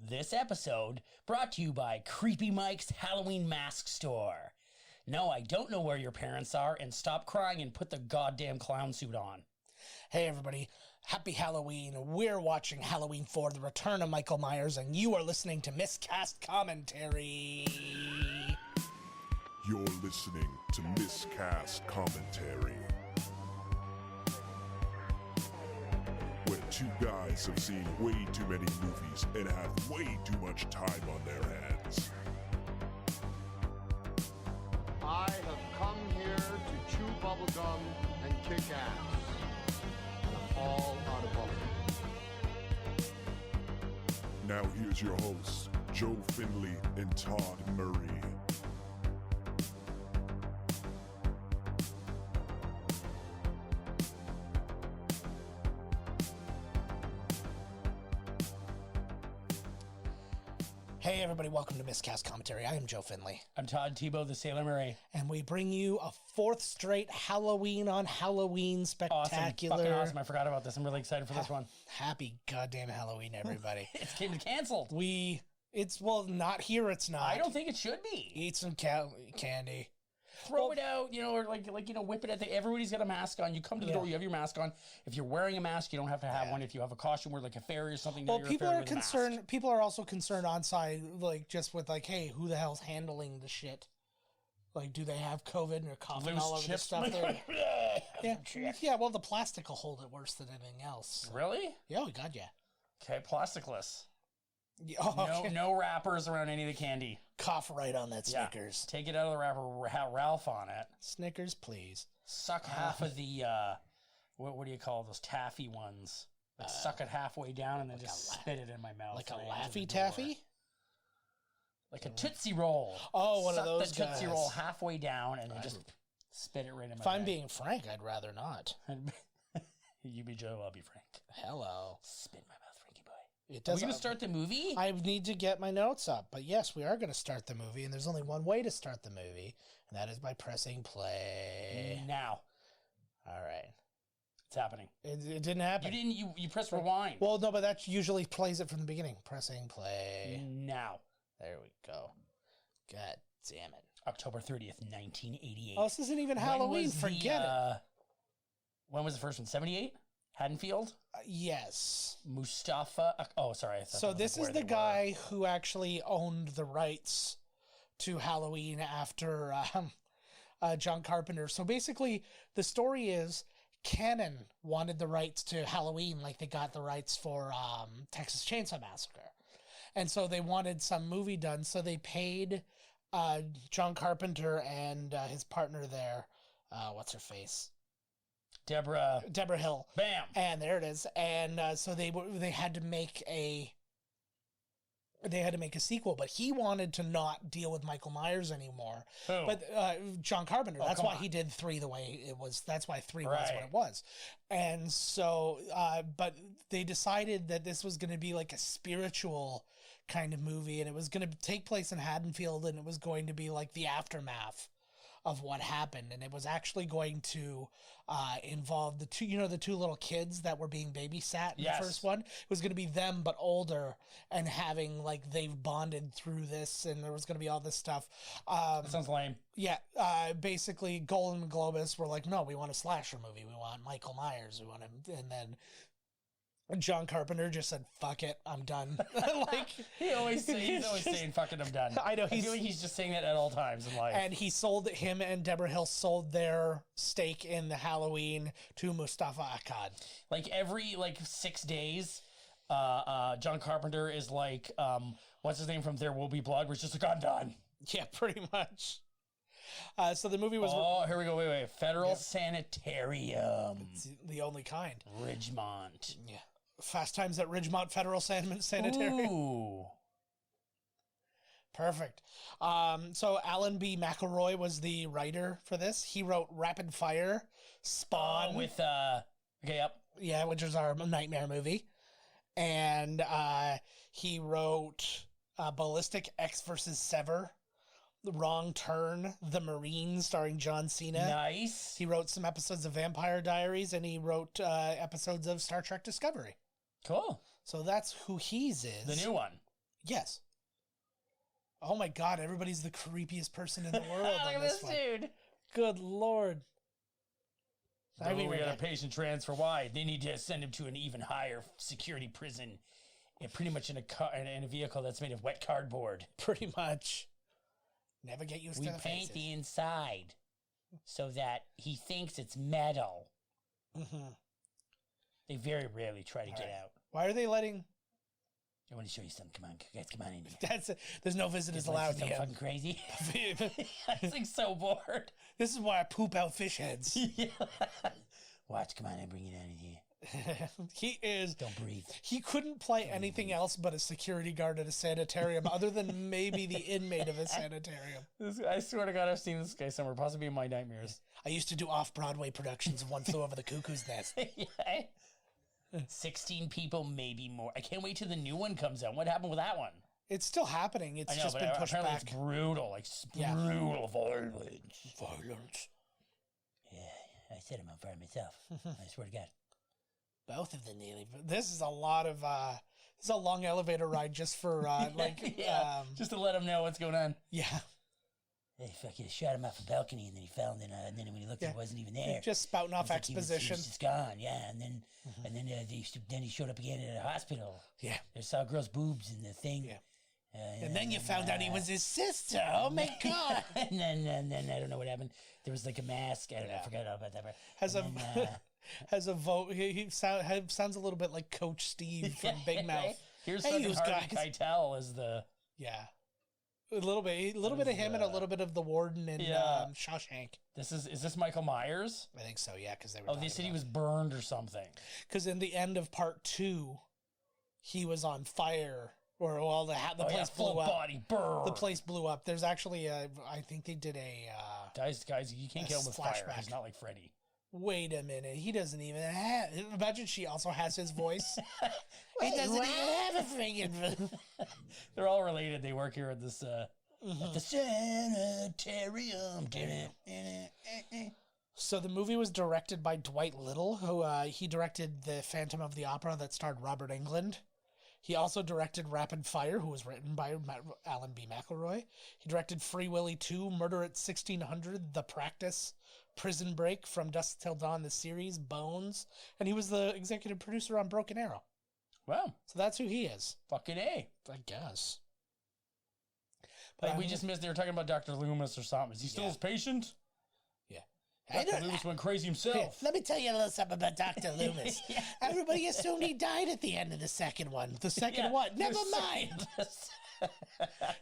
This episode brought to you by Creepy Mike's Halloween Mask Store. No, I don't know where your parents are, and stop crying and put the goddamn clown suit on. Hey everybody, happy Halloween. We're watching Halloween 4, The Return of Michael Myers, and you are listening to Miscast Commentary. You're listening to Miscast Commentary, where two guys have seen way too many movies and have way too much time on their hands. I have come here to chew bubblegum and kick ass. And I'm all out of bubblegum. Now here's your hosts, Joe Finley and Todd Murray. Hey everybody, welcome to Miscast Commentary. I am Joe Finley. I'm Todd Tebow, the Sailor Murray. And we bring you a fourth straight Halloween on Halloween spectacular. Fucking awesome. I forgot about this. I'm really excited for this one. Happy goddamn Halloween, everybody. It's canceled. Not here, it's not. I don't think it should be. Eat some candy. Throw it out, or whip it at everybody's got a mask on. You come to the door, you have your mask on. If you're wearing a mask, you don't have to have one. If you have a costume where like a fairy or something, well, people are concerned. People are also concerned on site, hey, who the hell's handling the shit? Like, do they have COVID and they're coughing all over the stuff there? Yeah, well, the plastic will hold it worse than anything else. Really? Yeah, we got you. Okay, plasticless. Okay. No wrappers around any of the candy. Cough right on that Snickers. Yeah. Take it out of the wrapper. Have Ralph on it. Snickers, please. Suck half of the what do you call those taffy ones? Like suck it halfway down and then just spit it in my mouth. Like a Laffy Taffy? Like a Tootsie Roll. Oh, one of those Suck the Tootsie Roll halfway down and then just spit it right in my mouth. If I'm being frank, I'd rather not. You be Joe, I'll be Frank. Hello. Spit in my mouth, Frankie boy. Are we going to start the movie? I need to get my notes up. But yes, we are going to start the movie. And there's only one way to start the movie. And that is by pressing play. Now. All right. It's happening. It didn't happen. You press rewind. Well, no, but that usually plays it from the beginning. Pressing play. Now. There we go. God damn it. October 30th, 1988. Oh, this isn't even Halloween. Forget it. When was the first one? 78? Haddonfield? Yes. Mustafa. Oh, sorry. So this is the guy who actually owned the rights to Halloween after John Carpenter. So basically, the story is Canon wanted the rights to Halloween like they got the rights for Texas Chainsaw Massacre. And so they wanted some movie done. So they paid John Carpenter and his partner there, what's her face? Deborah Hill. Bam. And there it is. And so they had to make a sequel, but he wanted to not deal with Michael Myers anymore. Who? But John Carpenter. That's why he did 3 the way it was. That's why 3 was what it was. And so, but they decided that this was going to be like a spiritual kind of movie, and it was going to take place in Haddonfield, and it was going to be like the aftermath of what happened, and it was actually going to involve the two little kids that were being babysat in the first one. It was going to be them, but older, and having they've bonded through this, and there was going to be all this stuff. That sounds lame. Yeah, basically, Golden Globus were like, no, we want a slasher movie. We want Michael Myers. We want him, and then John Carpenter just said, fuck it, I'm done. He's always saying, fuck it, I'm done. I know. I feel like he's just saying that at all times in life. And him and Deborah Hill sold their stake in the Halloween to Mustafa Akkad. Like every 6 days, John Carpenter is like, what's his name from There Will Be Blood, where it's just like, I'm done. Yeah, pretty much. So the movie was... Oh, here we go. Wait. Federal Sanitarium. It's the only kind. Ridgemont. Yeah. Fast Times at Ridgemont Federal Sanitarium. Ooh. Perfect. So Alan B. McElroy was the writer for this. He wrote Rapid Fire, Spawn. With, okay, yep. Yeah, which was our Nightmare movie. And he wrote Ballistic X vs. Sever, The Wrong Turn, The Marine, starring John Cena. Nice. He wrote some episodes of Vampire Diaries, and he wrote episodes of Star Trek Discovery. Cool. So that's who he's is. The new one. Yes. Oh my God, everybody's the creepiest person in the world. Look on at this one. dude. Good Lord. I mean, we got a patient transfer. Why? They need to send him to an even higher security prison. And pretty much in a car, in a vehicle that's made of wet cardboard. Pretty much. Never get used to the We paint faces. the inside so that he thinks it's metal. Mm-hmm. They very rarely try to get out. Why are they letting... I want to show you something. Come on, guys, come on in here. That's it. There's no visitors allowed So here. fucking crazy. I was like so bored. This is why I poop out fish heads. Yeah. Watch, come on, I bring you down in here. He is... Don't breathe. He couldn't play anything else but a security guard at a sanitarium other than maybe the inmate of a sanitarium. I swear to God, I've seen this guy somewhere, possibly in my nightmares. I used to do off-Broadway productions of One Flew Over the Cuckoo's Nest. Yeah. 16 people, maybe more. I can't wait till the new one comes out. What happened with that one? It's still happening. It's just been pushed apparently back. It's brutal, like brutal violence. Violence. Yeah, I set him on fire myself. I swear to God. Both of them nearly. This is a lot of. This is a long elevator ride just for just to let him know what's going on. Yeah. They fucking shot him off a balcony, and then he fell, and then when he looked, he wasn't even there. Just spouting off He exposition. was just gone, yeah. And then then he showed up again at a hospital. Yeah. They saw a girl's boobs in the thing. Yeah. And then you found out he was his sister. Oh my God. and then I don't know what happened. There was like a mask. I don't know. I forgot all about that part. Has a vote. He sounds a little bit like Coach Steve from Big Mouth. Here's Hey, fucking you Harvey guys. Keitel as the... Yeah. A little bit of him and a little bit of the warden in Shawshank. Is this Michael Myers? I think so, yeah, because they were. Oh, they said he was burned or something. Because in the end of part 2, he was on fire, or well, the place blew full up. Body burn. The place blew up. There's actually I think they did a. Guys, you can't kill him with fire. flashback. He's not like Freddy. Wait a minute, he doesn't even have. Imagine she also has his voice. He doesn't even have a freaking. They're all related. They work here at this at the sanitarium. So the movie was directed by Dwight Little, who he directed the Phantom of the Opera that starred Robert Englund. He also directed Rapid Fire, who was written by Alan B. McElroy. He directed Free Willy 2, Murder at 1600, The Practice, Prison Break, From Dusk Till Dawn, the series, Bones, and he was the executive producer on Broken Arrow. Wow. So that's who he is. Fucking A. I guess. But we just missed, they were talking about Dr. Loomis or something. Is he still his patient? Yeah. Dr. Loomis went crazy himself. Let me tell you a little something about Dr. Loomis. Everybody assumed he died at the end of the second one. The second one. Never mind.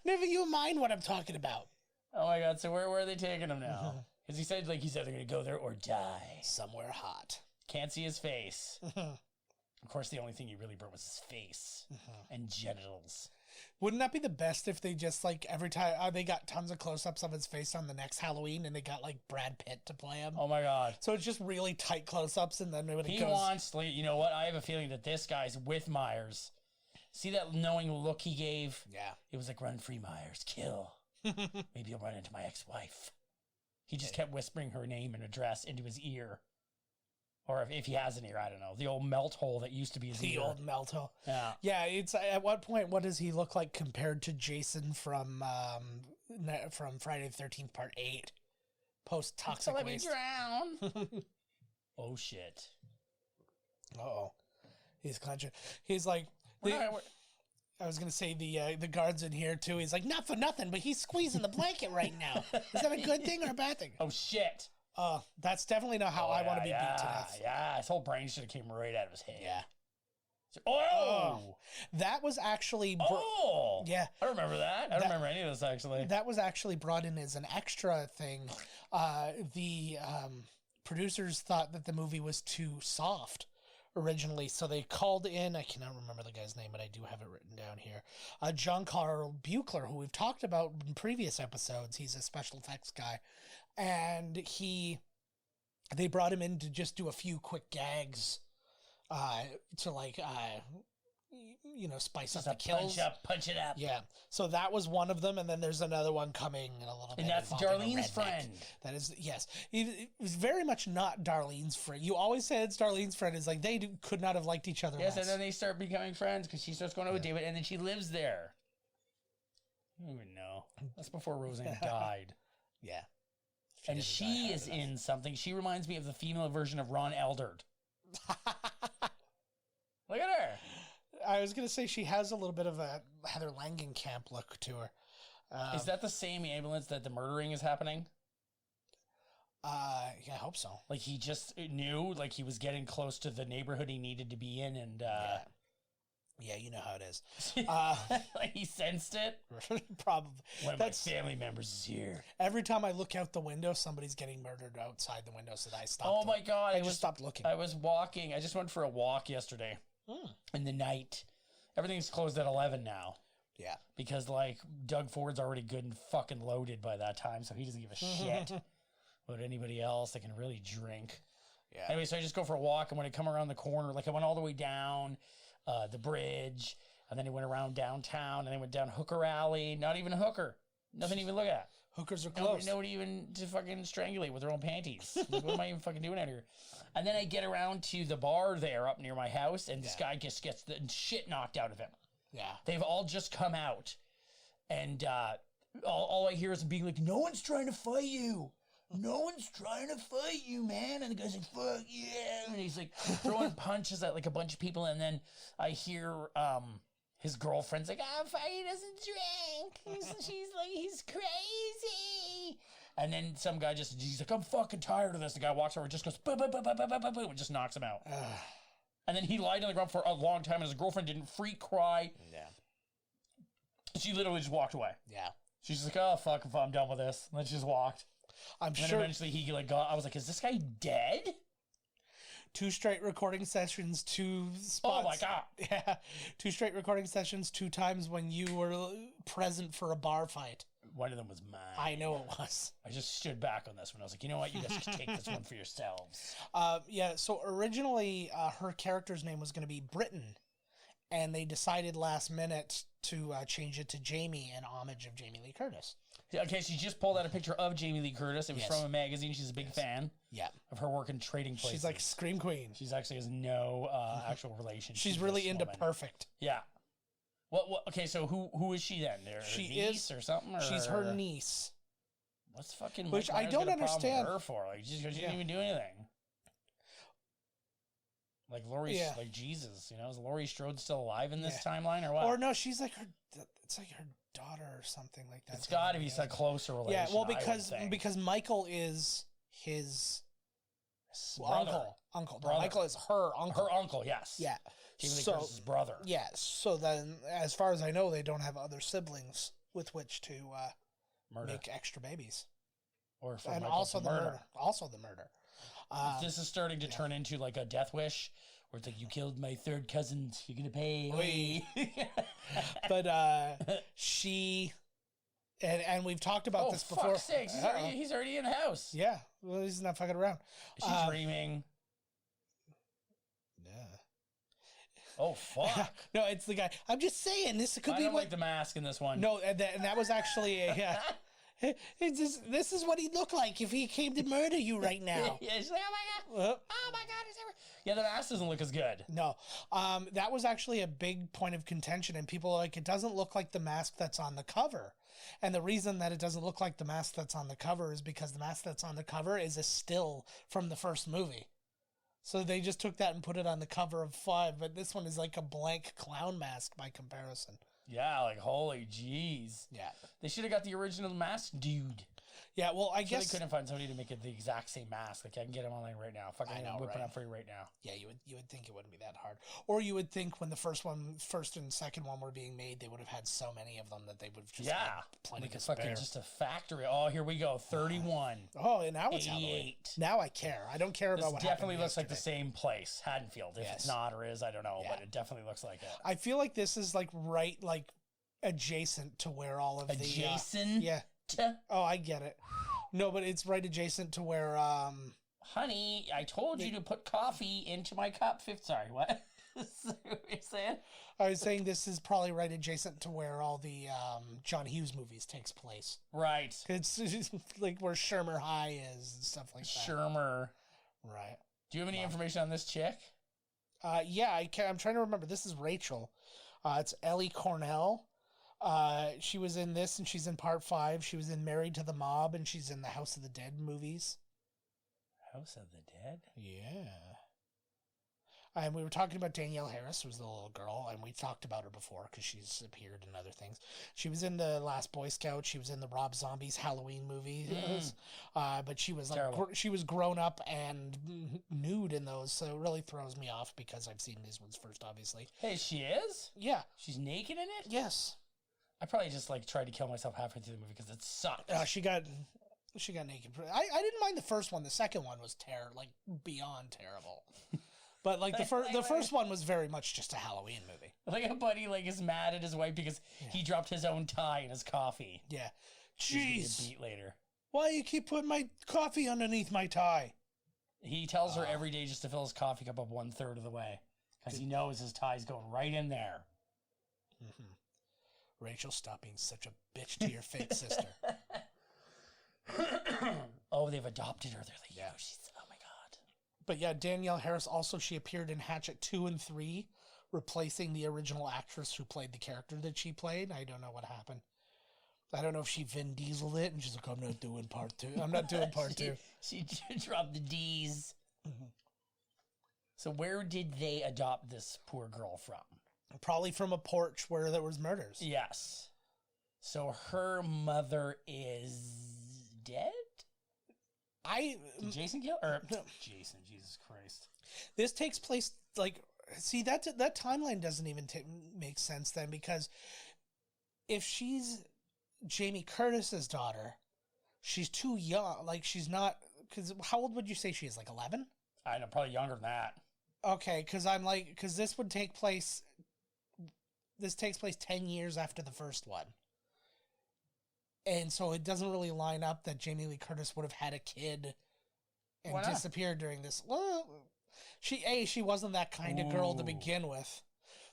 Never you mind what I'm talking about. Oh my God. So where are they taking him now? Because he said he's either going to go there or die. Somewhere hot. Can't see his face. Of course, the only thing he really burned was his face and genitals. Wouldn't that be the best if they just every time they got tons of close-ups of his face on the next Halloween and they got Brad Pitt to play him? Oh my God. So it's just really tight close-ups and then when he goes... wants, you know what? I have a feeling that this guy's with Myers. See that knowing look he gave? Yeah. It was like, run free, Myers, kill. Maybe you'll run into my ex-wife. He just kept whispering her name and address into his ear. Or if he has an ear, I don't know. The old melt hole that used to be his ear. The old melt hole. Yeah. Yeah, it's at what point, what does he look like compared to Jason from Friday the 13th Part 8? Post-toxic Let waste. me drown. Oh, shit. Uh-oh. He's clenching. He's like... I was going to say the guard's in here, too. He's like, not for nothing, but he's squeezing the blanket right now. Is that a good thing or a bad thing? Oh, shit. That's definitely not how I want to be beat to death. Yeah, his whole brain should have came right out of his head. Yeah. Oh! That was actually... yeah. I remember that. I don't remember any of this, actually. That was actually brought in as an extra thing. The producers thought that the movie was too soft originally, so they called in... I cannot remember the guy's name, but I do have it written down here. John Carl Buechler, who we've talked about in previous episodes. He's a special effects guy. And they brought him in to just do a few quick gags, to spice up the kills. Punch it up. Yeah. So that was one of them, and then there's another one coming in a little bit. And that's Darlene's friend. That is, yes. It was very much not Darlene's friend. You always said it's Darlene's friend. It's like could not have liked each other. Yes, less. and then they start becoming friends because she starts going out with David, and then she lives there. I don't even know. That's before Roseanne died. Yeah. And she is in something. She reminds me of the female version of Ron Eldard. Look at her. I was going to say she has a little bit of a Heather Langenkamp look to her. Is that the same ambulance that the murdering is happening? Yeah, I hope so. Like he just knew, like he was getting close to the neighborhood he needed to be in, and yeah, you know how it is. Like he sensed it. Probably. One of my family members is here. Every time I look out the window, somebody's getting murdered outside the window, so I stopped. Oh my God! I just stopped looking. I was walking. I just went for a walk yesterday in the night. Everything's closed at 11 now. Yeah, because like Doug Ford's already good and fucking loaded by that time, so he doesn't give a shit about anybody else that can really drink. Yeah. Anyway, so I just go for a walk, and when I come around the corner, like I went all the way down the bridge, and then I went around downtown, and then went down Hooker Alley. Not even a hooker. Nothing to even look at. Hookers are closed. Nobody even to fucking strangulate with their own panties. Like, what am I even fucking doing out here? And then I get around to the bar there up near my house, and this guy just gets the shit knocked out of him. Yeah. They've all just come out, and all I hear is him being like, no one's trying to fight you. No one's trying to fight you, man. And the guy's like, fuck yeah. And he's like throwing punches at like a bunch of people. And then I hear his girlfriend's like, he doesn't drink. She's like, he's crazy. And then some guy he's like, I'm fucking tired of this. The guy walks over and just goes, boom, boom, boom, boom, boom, boom, boom, and just knocks him out. And then he lied on the ground for a long time, and his girlfriend didn't freak cry. Yeah. She literally just walked away. Yeah. She's like, oh, fuck, if I'm done with this. And then she just walked. I'm sure. And eventually he like got, I was like, is this guy dead? 2 straight recording sessions, 2 spots. Oh my God. Yeah. 2 straight recording sessions, 2 times when you were present for a bar fight. One of them was mine. I know it was. I just stood back on this one. I was like, you know what? You guys can take this one for yourselves. Yeah, so originally her character's name was going to be Britain, and they decided last minute to change it to Jamie in homage of Jamie Lee Curtis. Okay, she just pulled out a picture of Jamie Lee Curtis. It was from a magazine. She's a big fan of her work in Trading Places. She's like Scream Queen. She's actually has no actual relationship. She's really into Perfect. Yeah. What? Okay, so who is she then? She niece or something? Or? She's her niece. What's fucking? Which I don't understand. Her for like she didn't even do anything. Like Laurie, like Jesus, you know, is Laurie Strode still alive in this timeline or what? Or no, she's like it's like her daughter or something like that. It's got to be some closer relation. Yeah, well, because Michael is his uncle. No, Michael is her uncle. Her uncle, yes. Yeah. Jamie Lee Curtis's brother. Yeah. So then, as far as I know, they don't have other siblings with which to make extra babies. Or for and Michael also the murder. Also the murder. This is starting to turn into like a death wish, where it's like, you killed my third cousin, you're gonna pay. But she, and we've talked about this before. Fuck's sakes, he's already in the house. Yeah, well, he's not fucking around. Is she dreaming? Oh, fuck. No, it's the guy. I'm just saying, this could be I don't like the mask in this one. No, and that was actually a... this is what he'd look like if he came to murder you right now. Yeah, she's like, oh my God. Oh my God. Yeah, the mask doesn't look as good. No. That was actually a big point of contention, and people are like, it doesn't look like the mask that's on the cover. And the reason that it doesn't look like the mask that's on the cover is because the mask that's on the cover is a still from the first movie. So they just took that and put it on the cover of 5, but this one is like a blank clown mask by comparison. Yeah, like, holy jeez. Yeah. They should have got the original mask dude. Yeah, well, I guess... they couldn't find somebody to make it the exact same mask. Like, I can get him online right now. Fucking whip it up for you right now. Yeah, you would think it wouldn't be that hard. Or you would think when the first and second one were being made, they would have had so many of them that they would have just had plenty to spare. Fucking just a factory. Oh, here we go. 31. Oh, and now it's 88. Now I care. I don't care about what happened definitely looks like the same place. Haddonfield. If it's not or is, I don't know. But it definitely looks like it. I feel like this is like adjacent to where all of adjacent? Yeah. Oh, I get it. No, but it's right adjacent to where... Honey, I told you to put coffee into my cup. Sorry, what? What you're saying? I was saying this is probably right adjacent to where all the John Hughes movies takes place. Right. It's like where Shermer High is and stuff like that. Shermer. Right. Do you have any information on this chick? Yeah, I'm trying to remember. This is Rachel. It's Ellie Cornell. She was in this, and she's in part 5. She was in Married to the Mob, and she's in the House of the Dead movies. House of the Dead? Yeah. And we were talking about Danielle Harris, who was the little girl, and we talked about her before because she's appeared in other things. She was in The Last Boy Scout. She was in the Rob Zombie's Halloween movie. But she was like she was grown up and nude in those, so it really throws me off because I've seen these ones first, obviously. Hey, she is? Yeah. She's naked in it? Yes. I probably just like tried to kill myself halfway through the movie because it sucked. She got naked. I didn't mind the first one. The second one was beyond terrible. But like the first one was very much just a Halloween movie. Like a buddy is mad at his wife because he dropped his own tie in his coffee. Yeah. Jeez. Beat later. Why you keep putting my coffee underneath my tie? He tells her every day just to fill his coffee cup up 1/3 of the way because he knows his tie's going right in there. Mm-hmm. Rachel, stop being such a bitch to your fake sister. Oh, they've adopted her. They're like, yeah, she's. Oh my god. But yeah, Danielle Harris also, she appeared in Hatchet 2 and 3, replacing the original actress who played the character that she played. I don't know what happened. I don't know if she Vin Dieseled it and she's like, I'm not doing part 2. I'm not doing part 2. She dropped the D's. Mm-hmm. So where did they adopt this poor girl from? Probably from a porch where there was murders. Yes. So her mother is dead? Did Jason kill her? Jason, Jesus Christ. This takes place, see, that timeline doesn't even make sense then, because if she's Jamie Curtis's daughter, she's too young. She's not, because how old would you say she is? 11? I know, probably younger than that. Okay, because this takes place 10 years after the first one. And so it doesn't really line up that Jamie Lee Curtis would have had a kid and disappeared during this. Well, she wasn't that kind of girl to begin with.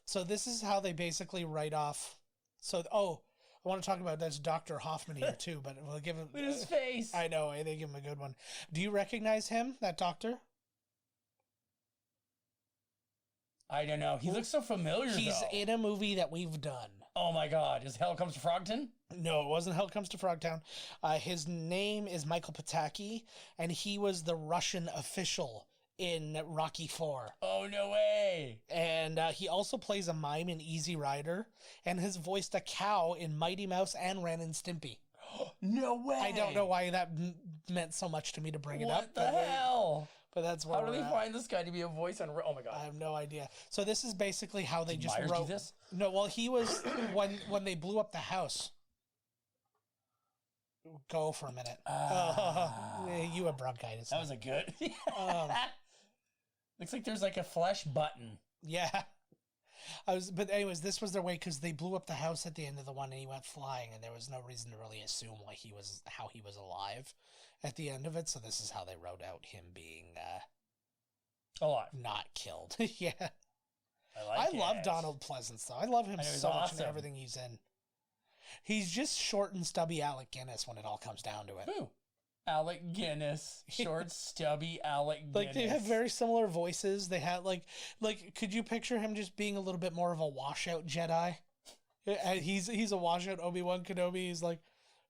So this is how they basically write off. So, I want to talk about that's Dr. Hoffman here too, but we'll give him... Look at his face. I know, they give him a good one. Do you recognize him, that doctor? I don't know. He looks so familiar, He's in a movie that we've done. Oh my god. Is Hell Comes to Frogtown? No, it wasn't Hell Comes to Frogtown. His name is Michael Pataki, and he was the Russian official in Rocky IV. Oh, no way. And he also plays a mime in Easy Rider, and has voiced a cow in Mighty Mouse and Ren and Stimpy. No way. I don't know why that meant so much to me to bring it up. What the hell? But that's what. How do they find this guy to be a voice on? Oh my god! I have no idea. So this is basically how they just Myers wrote do this. No, well, he was when they blew up the house. Go for a minute. You have bronchitis. That was a good. Looks like there's a flesh button. Yeah. But anyways, this was their way because they blew up the house at the end of the one and he went flying, and there was no reason to really assume how he was alive at the end of it. So this is how they wrote out him being alive, not killed. Yeah. I love Donald Pleasance though. I love him so much in awesome. everything he's in. He's just short and stubby Alec Guinness when it all comes down to it. Who? Alec Guinness. Short, stubby Alec Guinness. They have very similar voices. They had could you picture him just being a little bit more of a washout Jedi? He's a washout Obi-Wan Kenobi. He's like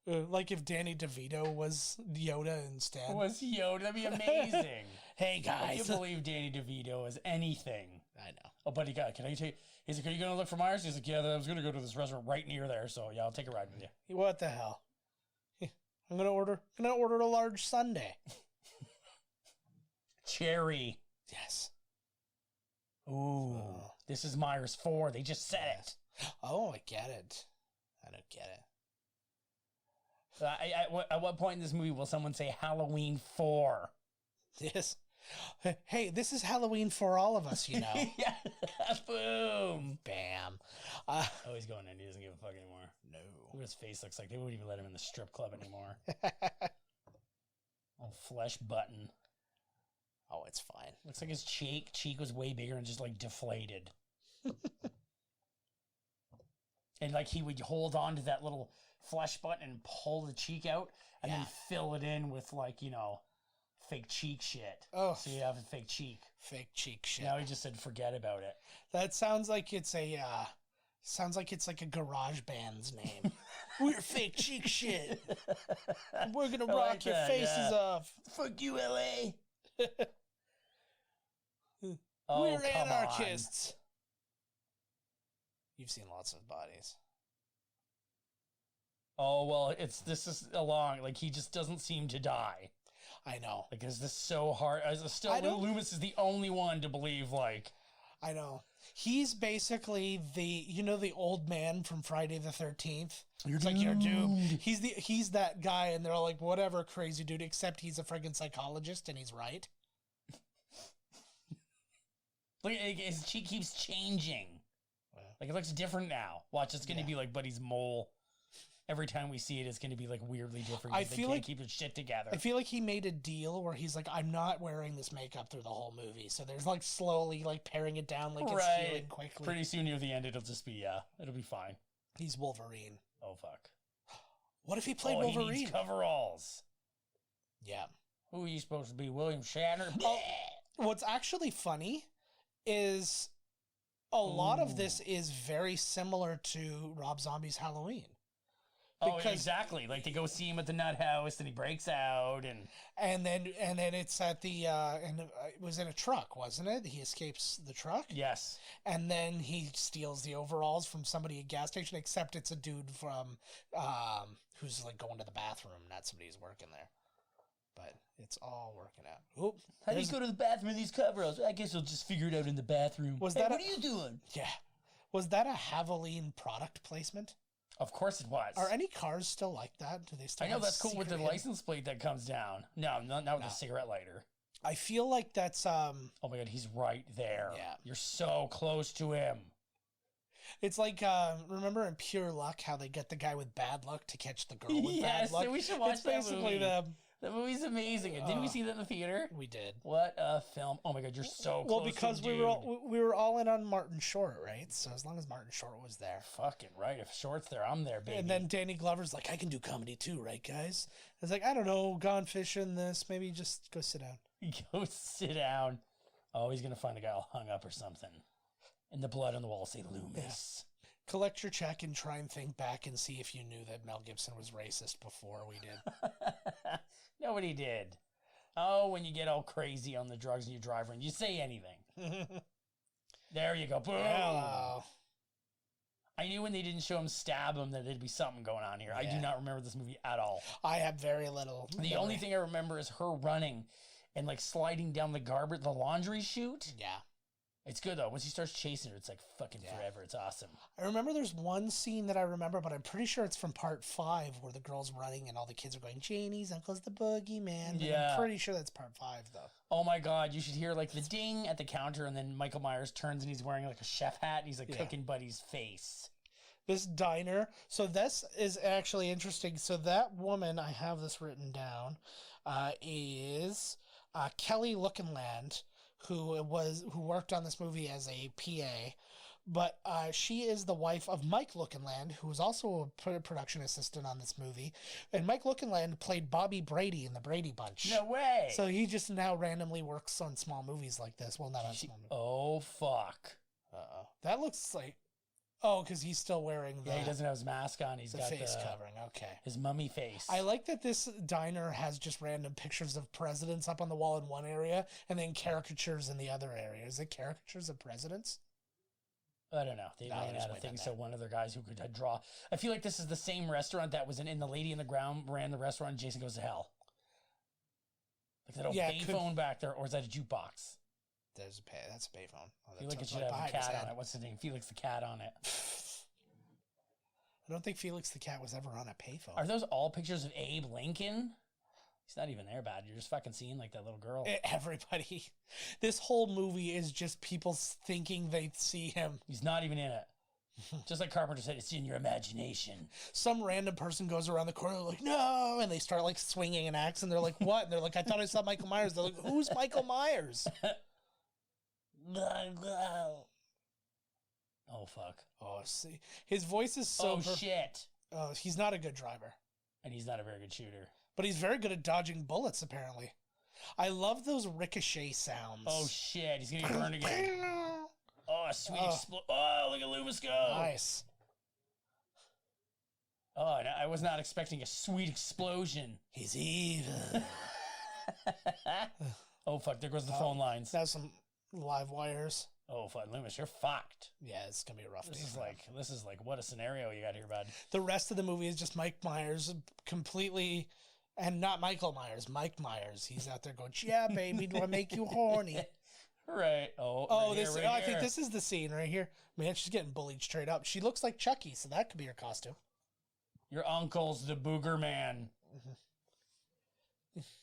if Danny DeVito was Yoda instead. Was Yoda? That'd be amazing. Hey guys. I can't believe Danny DeVito is anything. I know. Oh, buddy, can I take... He's like, are you going to look for Myers? He's like, yeah, I was going to go to this restaurant right near there, so yeah, I'll take a ride with you. What the hell? I'm gonna order a large sundae. Cherry. Yes. Ooh. This is Myers 4. They just said it. Oh, I get it. I don't get it. At what point in this movie will someone say Halloween 4? Yes. Hey, this is Halloween for all of us, you know. Yeah. Boom. Bam. Oh, he's going in. He doesn't give a fuck anymore. No. Look what his face looks like. They wouldn't even let him in the strip club anymore. Oh, flesh button. Oh, it's fine. Looks like his cheek was way bigger and just deflated. And he would hold on to that little flesh button and pull the cheek out and then fill it in with fake cheek shit. Oh. So you have a fake cheek. Fake cheek shit. Now he just said forget about it. That sounds like it's Sounds like it's like a garage band's name. We're fake cheek shit. We're gonna rock your faces off. Fuck you, LA. We're anarchists. You've seen lots of bodies. Oh, well, this is along. Like, he just doesn't seem to die. I know. Like, is this so hard? Loomis is the only one to believe, like... I know. He's basically the old man from Friday the 13th. It's like, you're doomed. He's that guy, and they're all like, whatever, crazy dude, except he's a friggin' psychologist, and he's right. Look, his cheek keeps changing. Wow. Like, it looks different now. Watch, it's going to be like Buddy's mole. Every time we see it, it's going to be like weirdly different. I feel like keep his shit together. I feel like he made a deal where he's like, I'm not wearing this makeup through the whole movie. So there's like slowly like paring it down, like it's healing quickly. Pretty soon near the end, it'll just be it'll be fine. He's Wolverine. Oh fuck! What if he played Wolverine? He needs coveralls. Yeah. Who are you supposed to be? William Shatner? What's actually funny is a lot of this is very similar to Rob Zombie's Halloween. Exactly. Like, they go see him at the nut house, and he breaks out, and then it's at the and it was in a truck, wasn't it? He escapes the truck. Yes. And then he steals the overalls from somebody at a gas station. Except it's a dude from who's like going to the bathroom, not somebody who's working there. But it's all working out. Oop, how do you go to the bathroom in these coveralls? I guess he'll just figure it out in the bathroom. What are you doing? Yeah. Was that a Havoline product placement? Of course it was. Are any cars still like that? Do they still? I know that's cool with the license plate that comes down. No, not with the cigarette lighter. I feel like that's Oh my god, he's right there. Yeah. You're so close to him. It's like remember in Pure Luck how they get the guy with bad luck to catch the girl with bad luck? Yes, we should watch that movie. Them. The movie's amazing. Didn't we see that in the theater? We did. What a film! Oh my god, you're so close. Well, because we were all in on Martin Short, right? So as long as Martin Short was there, fucking right. If Short's there, I'm there, baby. And then Danny Glover's like, I can do comedy too, right, guys? I was like, I don't know, gone fishing. This maybe just go sit down. Go sit down. Oh, he's gonna find a guy all hung up or something. And the blood on the wall say Loomis. Yeah. Collect your check and try and think back and see if you knew that Mel Gibson was racist before we did. Nobody did. Oh, when you get all crazy on the drugs and you drive and you say anything. There you go. Boom. Hello. I knew when they didn't show him stab him that there'd be something going on here. Yeah. I do not remember this movie at all. I have very little. The only thing I remember is her running and like sliding down the laundry chute. Yeah. It's good though. Once he starts chasing her, it's like fucking forever. It's awesome. I remember there's one scene that I remember, but I'm pretty sure it's from part 5 where the girl's running and all the kids are going, Janie's uncle's the boogeyman. Yeah. I'm pretty sure that's part 5 though. Oh my god, you should hear like the ding at the counter and then Michael Myers turns and he's wearing like a chef hat and he's like cooking Buddy's face. This diner. So this is actually interesting. So that woman, I have this written down, is Kelly Lookinland, who worked on this movie as a PA, but she is the wife of Mike Lookinland, who was also a production assistant on this movie, and Mike Lookinland played Bobby Brady in the Brady Bunch. No way! So he just now randomly works on small movies like this. Well, not on small movies. Oh fuck! Uh-oh. That looks like. Oh, because he's still wearing the... Yeah, he doesn't have his mask on. He's got face covering. Okay. His mummy face. I like that this diner has just random pictures of presidents up on the wall in one area and then caricatures in the other area. Is it caricatures of presidents? I don't know. They ran out of things, so one of their guys who could draw... I feel like this is the same restaurant that was in The Lady in the Ground ran the restaurant Jason Goes to Hell. Like that old payphone back there, or is that a jukebox? That's a payphone. Oh, I feel like it should have a cat on it. What's his name? Felix the Cat on it. I don't think Felix the Cat was ever on a payphone. Are those all pictures of Abe Lincoln? He's not even there, bad. You're just fucking seeing like that little girl. Everybody. This whole movie is just people thinking they see him. He's not even in it. Just like Carpenter said, it's in your imagination. Some random person goes around the corner like, no, and they start like swinging an axe and they're like, what? And they're like, I thought I saw Michael Myers. They're like, who's Michael Myers? Oh fuck! Oh, see, his voice is so. Oh shit! Oh, he's not a good driver, and he's not a very good shooter. But he's very good at dodging bullets. Apparently, I love those ricochet sounds. Oh shit! He's gonna get burned again. Oh, a sweet Oh, look at Loomis go. Nice. Oh, and I was not expecting a sweet explosion. He's evil. Oh, fuck. There goes the phone lines. That's some live wires. Oh, fuck. Loomis, you're fucked. Yeah, it's going to be a rough day. This is like, what a scenario you got here, bud. The rest of the movie is just Mike Myers completely, and not Michael Myers, Mike Myers. He's out there going, yeah, baby, do I make you horny? Right. Oh, I think this is the scene right here. Man, she's getting bullied straight up. She looks like Chucky, so that could be her costume. Your uncle's the booger man.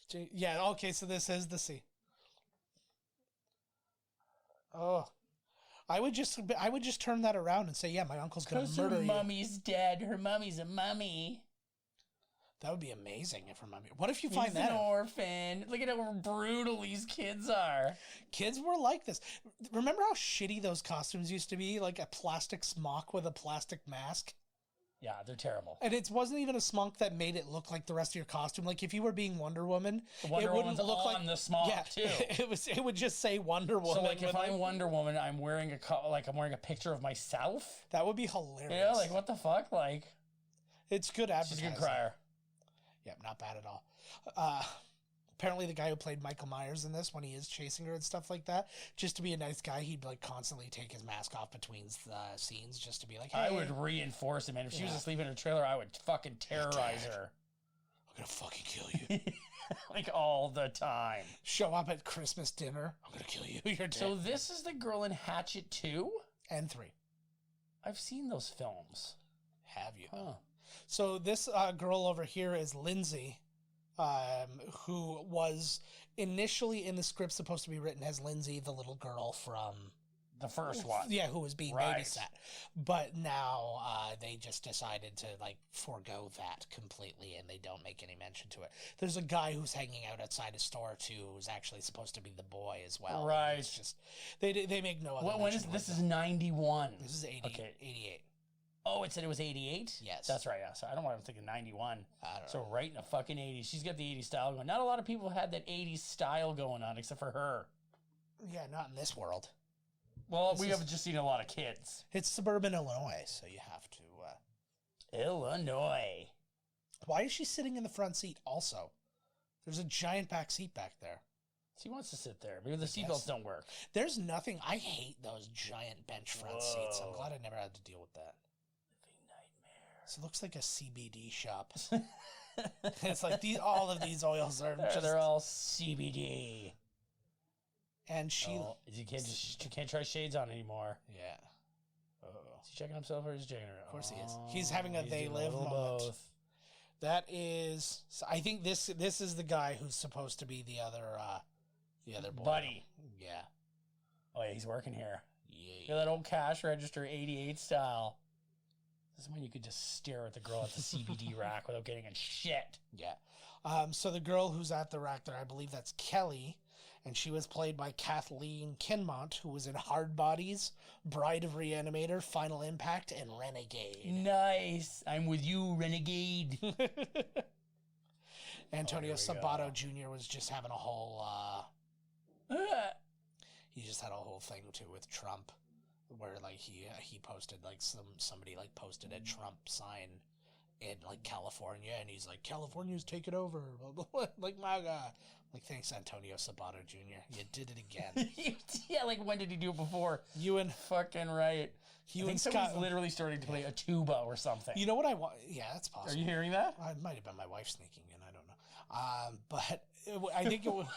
Yeah, okay, so this is the scene. Oh. I would just turn that around and say, yeah, my uncle's going to murder you. Her mummy's dead. Her mummy's a mummy. That would be amazing if her mummy... What if you find that He's an orphan. Look at how brutal these kids are. Kids were like this. Remember how shitty those costumes used to be? Like a plastic smock with a plastic mask? Yeah, they're terrible. And it wasn't even a smock that made it look like the rest of your costume. Like if you were being Wonder Woman, it wouldn't look like the smock too. It would just say Wonder Woman. So like if I'm Wonder Woman, I'm wearing a picture of myself. That would be hilarious. Yeah, like what the fuck? Like it's good advertising. She's a good crier. Yeah, not bad at all. Apparently the guy who played Michael Myers in this, when he is chasing her and stuff like that, just to be a nice guy, he'd like constantly take his mask off between scenes just to be like, hey. I would reinforce him, and if she was asleep in her trailer, I would fucking terrorize her. I'm gonna fucking kill you. Like all the time. Show up at Christmas dinner. I'm gonna kill you. You're dead. So this is the girl in Hatchet 2? And 3. I've seen those films. Have you? Huh. So this girl over here is Lindsay, who was initially in the script supposed to be written as Lindsay, the little girl from the first one. Yeah, who was being babysat. But now they just decided to like forego that completely, and they don't make any mention to it. There's a guy who's hanging out outside a store too, who's actually supposed to be the boy as well. Right. It's just they make no other. When is this? Is 91. This is 80, okay. 88. Oh, it said it was 88? Yes. That's right, yeah. So I don't want to think of 91. I don't know. So right in the fucking 80s. She's got the 80s style going. Not a lot of people had that 80s style going on except for her. Yeah, not in this world. Well, we have just seen a lot of kids. It's suburban Illinois, so you have to... Illinois. Why is she sitting in the front seat also? There's a giant back seat back there. She wants to sit there. Maybe the seatbelts don't work. There's nothing... I hate those giant bench front seats. I'm glad I never had to deal with that. So it looks like a CBD shop. It's like all of these oils are just... They're all CBD. And she... You can't try shades on anymore. Yeah. Is he checking himself or is he checking her? Of course he is. He's having a they live moment. Both. That is... I think this is the guy who's supposed to be the other boy. Buddy. Yeah. Oh yeah, he's working here. Yeah. That old cash register 88 style. This is when you could just stare at the girl at the CBD rack without getting in shit. Yeah. So the girl who's at the rack there, I believe that's Kelly, and she was played by Kathleen Kinmont, who was in Hard Bodies, Bride of Reanimator, Final Impact, and Renegade. Nice. I'm with you, Renegade. Antonio Sabato Jr. was just having a whole... he just had a whole thing, too, with Trump. Where like he posted like somebody like posted a Trump sign in like California, and he's like, California's take it over, like MAGA. Like, thanks, Antonio Sabato Jr. You did it again. Yeah, like when did he do it before? You and fucking right. You I think and someone's Scott literally starting to play a tuba or something. You know what I want? Yeah, that's possible. Are you hearing that? It might have been my wife sneaking in. I don't know. But I think it was.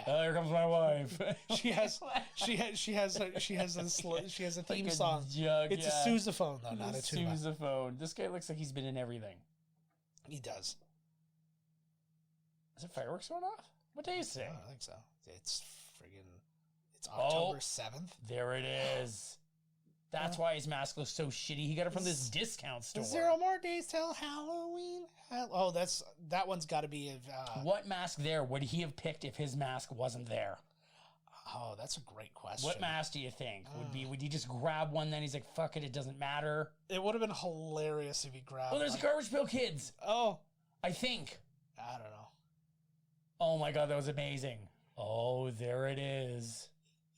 Here comes my wife. She has a theme like song. It's a sousaphone though, not a tuba. Sousaphone. This guy looks like he's been in everything. He does. Is it fireworks going off? What day is it? I don't think so. It's October 7th. There it is. That's why his mask looks so shitty. He got it from this discount store. 0 more days till Halloween. Oh, that one's got to be. What mask there would he have picked if his mask wasn't there? Oh, that's a great question. What mask do you think would he just grab one? Then he's like, "Fuck it, it doesn't matter." It would have been hilarious if he grabbed. Oh, there's like, Garbage Pail Kids. Oh, I think. I don't know. Oh my god, that was amazing. Oh, there it is.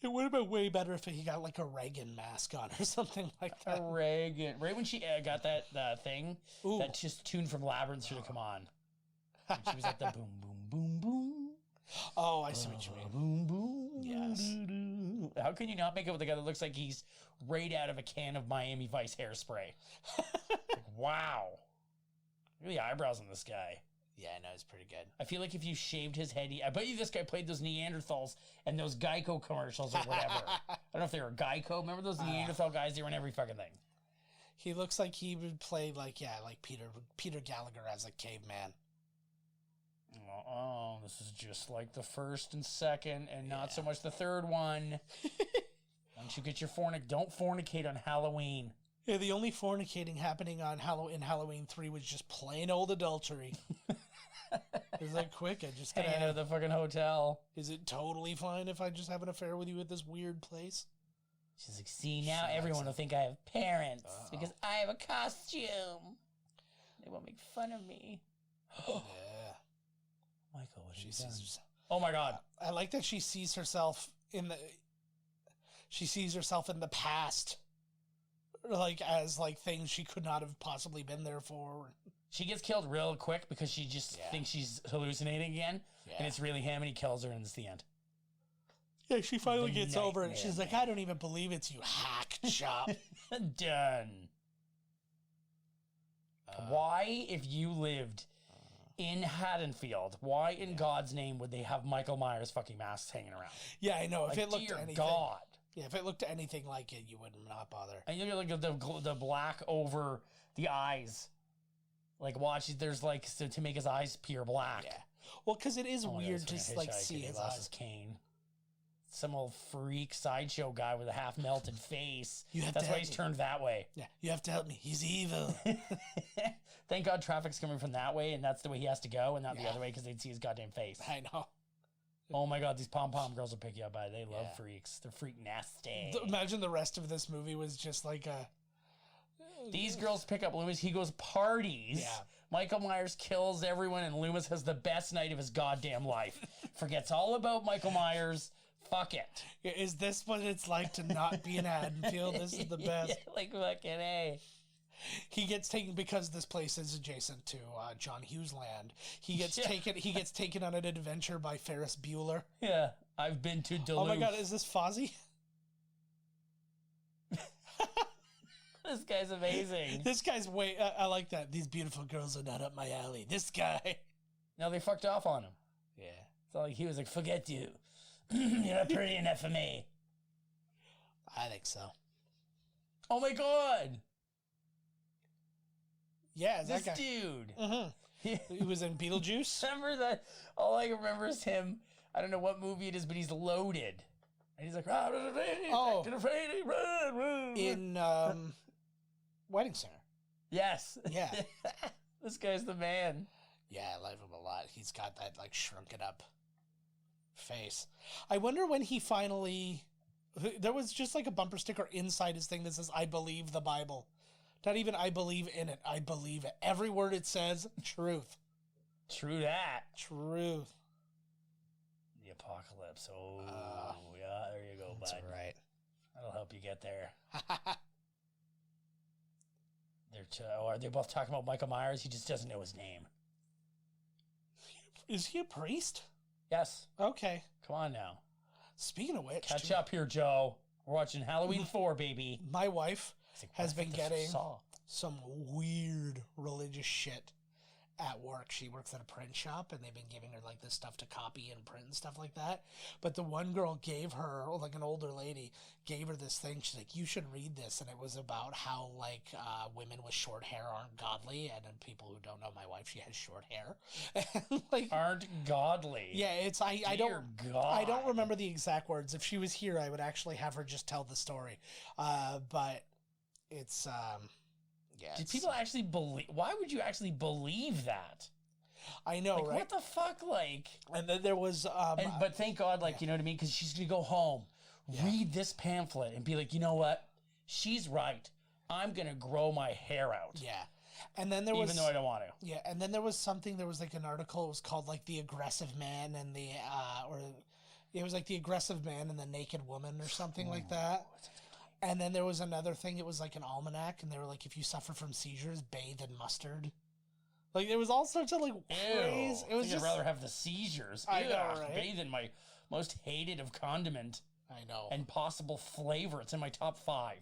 It would have been way better if he got like a Reagan mask on or something like that. A Reagan. Right when she got that thing, Ooh. that just tune from Labyrinth should have come on. And she was like the boom, boom, boom, boom. Oh, I see what you mean. Boom, boom. Yes. How can you not make it with a guy that looks like he's right out of a can of Miami Vice hairspray? Like, wow. Look at the eyebrows on this guy. Yeah, I know, it's pretty good. I feel like if you shaved his head, I bet you this guy played those Neanderthals and those Geico commercials or whatever. I don't know if they were Geico. Remember those Neanderthal guys? They were in every fucking thing. He looks like he would play like Peter Gallagher as a caveman. Oh, this is just like the first and second and not so much the third one. Once you get your don't fornicate on Halloween. Yeah, the only fornicating happening on Halloween 3 was just plain old adultery. It's like, quick, I just gotta hanging out at the fucking hotel. Is it totally fine if I just have an affair with you at this weird place? She's like, see, now everyone will think I have parents because I have a costume. They won't make fun of me. Yeah. Michael, what She sees sees. Oh my God! I like that she sees herself in the. She sees herself in the past, like as like things she could not have possibly been there for. She gets killed real quick because she just thinks she's hallucinating again, and it's really him, and he kills her, and it's the end. Yeah, she finally gets over it. And she's like, "I don't even believe it's you, hack chop." Done. Why, if you lived in Haddonfield, why in God's name would they have Michael Myers fucking masks hanging around? Yeah, I know. If Like, it looked dear anything, God. Yeah, if it looked anything like it, you would not bother. And you look at the black over the eyes. Like, watch, there's like, so to make his eyes pure black. Yeah. Well, because it is weird to to like see his eyes. His cane. Some old freak sideshow guy with a half melted face. That's why he's turned that way. Yeah, you have to help me. He's evil. Thank God traffic's coming from that way, and that's the way he has to go, and not the other way because they'd see his goddamn face. I know. Oh my God, these pom-pom girls will pick you up by it. They love freaks. They're freak nasty. Imagine the rest of this movie was just like a... These girls pick up Loomis. He goes parties. Yeah. Michael Myers kills everyone, and Loomis has the best night of his goddamn life. Forgets all about Michael Myers. Fuck it. Is this what it's like to not be in Haddonfield? This is the best. Yeah, like fucking A. He gets taken because this place is adjacent to John Hughes land. He gets taken. He gets taken on an adventure by Ferris Bueller. Yeah, I've been to Duluth. Oh my God, is this Fozzie? This guy's amazing. This guy's way. I like that. These beautiful girls are not up my alley. This guy. No, they fucked off on him. Yeah. So like he was like, "Forget you. You're not pretty enough for me." I think so. Oh my God. Yeah, This that guy. dude. Mm-hmm. He was in Beetlejuice. Remember that? All I remember is him. I don't know what movie it is, but he's loaded. And he's like, oh, in Wedding Singer. Yes. Yeah. This guy's the man. Yeah, I like him a lot. He's got that like shrunken up face. I wonder when he finally. There was just like a bumper sticker inside his thing that says, "I believe the Bible." Not even "I believe in it." I believe it. Every word it says, truth. True that. Truth. The apocalypse. Oh, yeah. There you go, bud. That's right. That'll help you get there. Are they both talking about Michael Myers? He just doesn't know his name. Is he a priest? Yes. Okay. Come on now. Speaking of which, catch up here, Joe. We're watching Halloween 4, baby. My wife like, has been getting some weird religious shit at work. She works at a print shop, and they've been giving her like this stuff to copy and print and stuff like that. But the one girl gave her, like an older lady, gave her this thing. She's like, "You should read this." And it was about how like women with short hair aren't godly. And then people who don't know my wife, she has short hair. And, like, aren't godly. Yeah, it's I don't remember the exact words. If she was here, I would actually have her just tell the story. But it's yeah. Did people actually believe? Why would you actually believe that? I know, like, right? What the fuck, like? And then there was, but thank God, like, you know what I mean? Because she's gonna go home, read this pamphlet, and be like, you know what? She's right. I'm gonna grow my hair out. Yeah. And then there was, even though I don't want to. Yeah. And then there was something. There was like an article. It was called like "The Aggressive Man" and the It was like The Aggressive Man and the Naked Woman or something like that. And then there was another thing. It was like an almanac, and they were like, if you suffer from seizures, bathe in mustard. Like, there was all sorts of like crazy. It was I'd rather have the seizures. I know, right? Bathe in my most hated of condiment. I know. And possible flavor. It's in my top 5.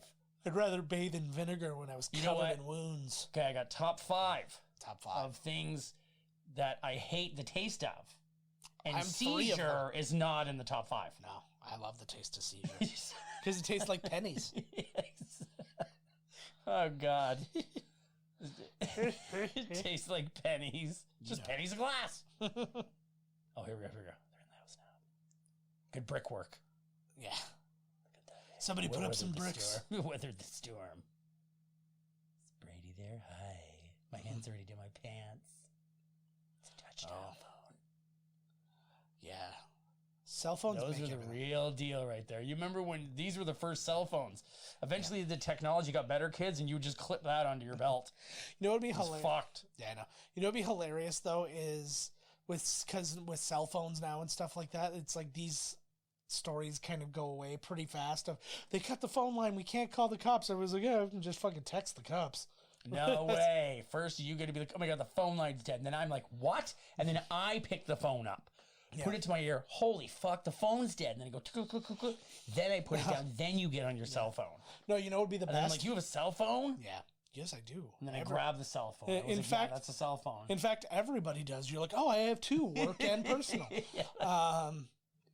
I'd rather bathe in vinegar when I was covered in wounds. Okay, I got top 5. Top 5 of things that I hate the taste of. And I'm seizure is not in the top 5. No, I love the taste of seizure. Because it tastes like pennies. Yes. Oh, God. It tastes like pennies. Just pennies of glass. Oh, here we go. They're in the house now. Good brickwork. Yeah. Somebody put up some bricks. Weathered the storm. Is Brady there? Hi. My hands already in my pants. It's a touch phone. Yeah. Cell phones. Those were the real deal right there. You remember when these were the first cell phones? Eventually the technology got better, kids, and you would just clip that onto your belt. You know what would be hilarious? Fucked. Yeah, I know. You know what would be hilarious, though, is with cell phones now and stuff like that, it's like these stories kind of go away pretty fast. Of they cut the phone line, we can't call the cops. I was like, yeah, I can just fucking text the cops. No way. First, you got to be like, oh my God, the phone line's dead. And then I'm like, what? And then I pick the phone up, put it to my ear. Holy fuck, the phone's dead. And then I go, then I put it down. Then you get on your cell phone. No, you know what would be the and best? Then I'm like, you have a cell phone? Yeah. Yes, I do. And then I grab the cell phone. In fact, that's a cell phone. In fact, everybody does. You're like, oh, I have 2, work and personal.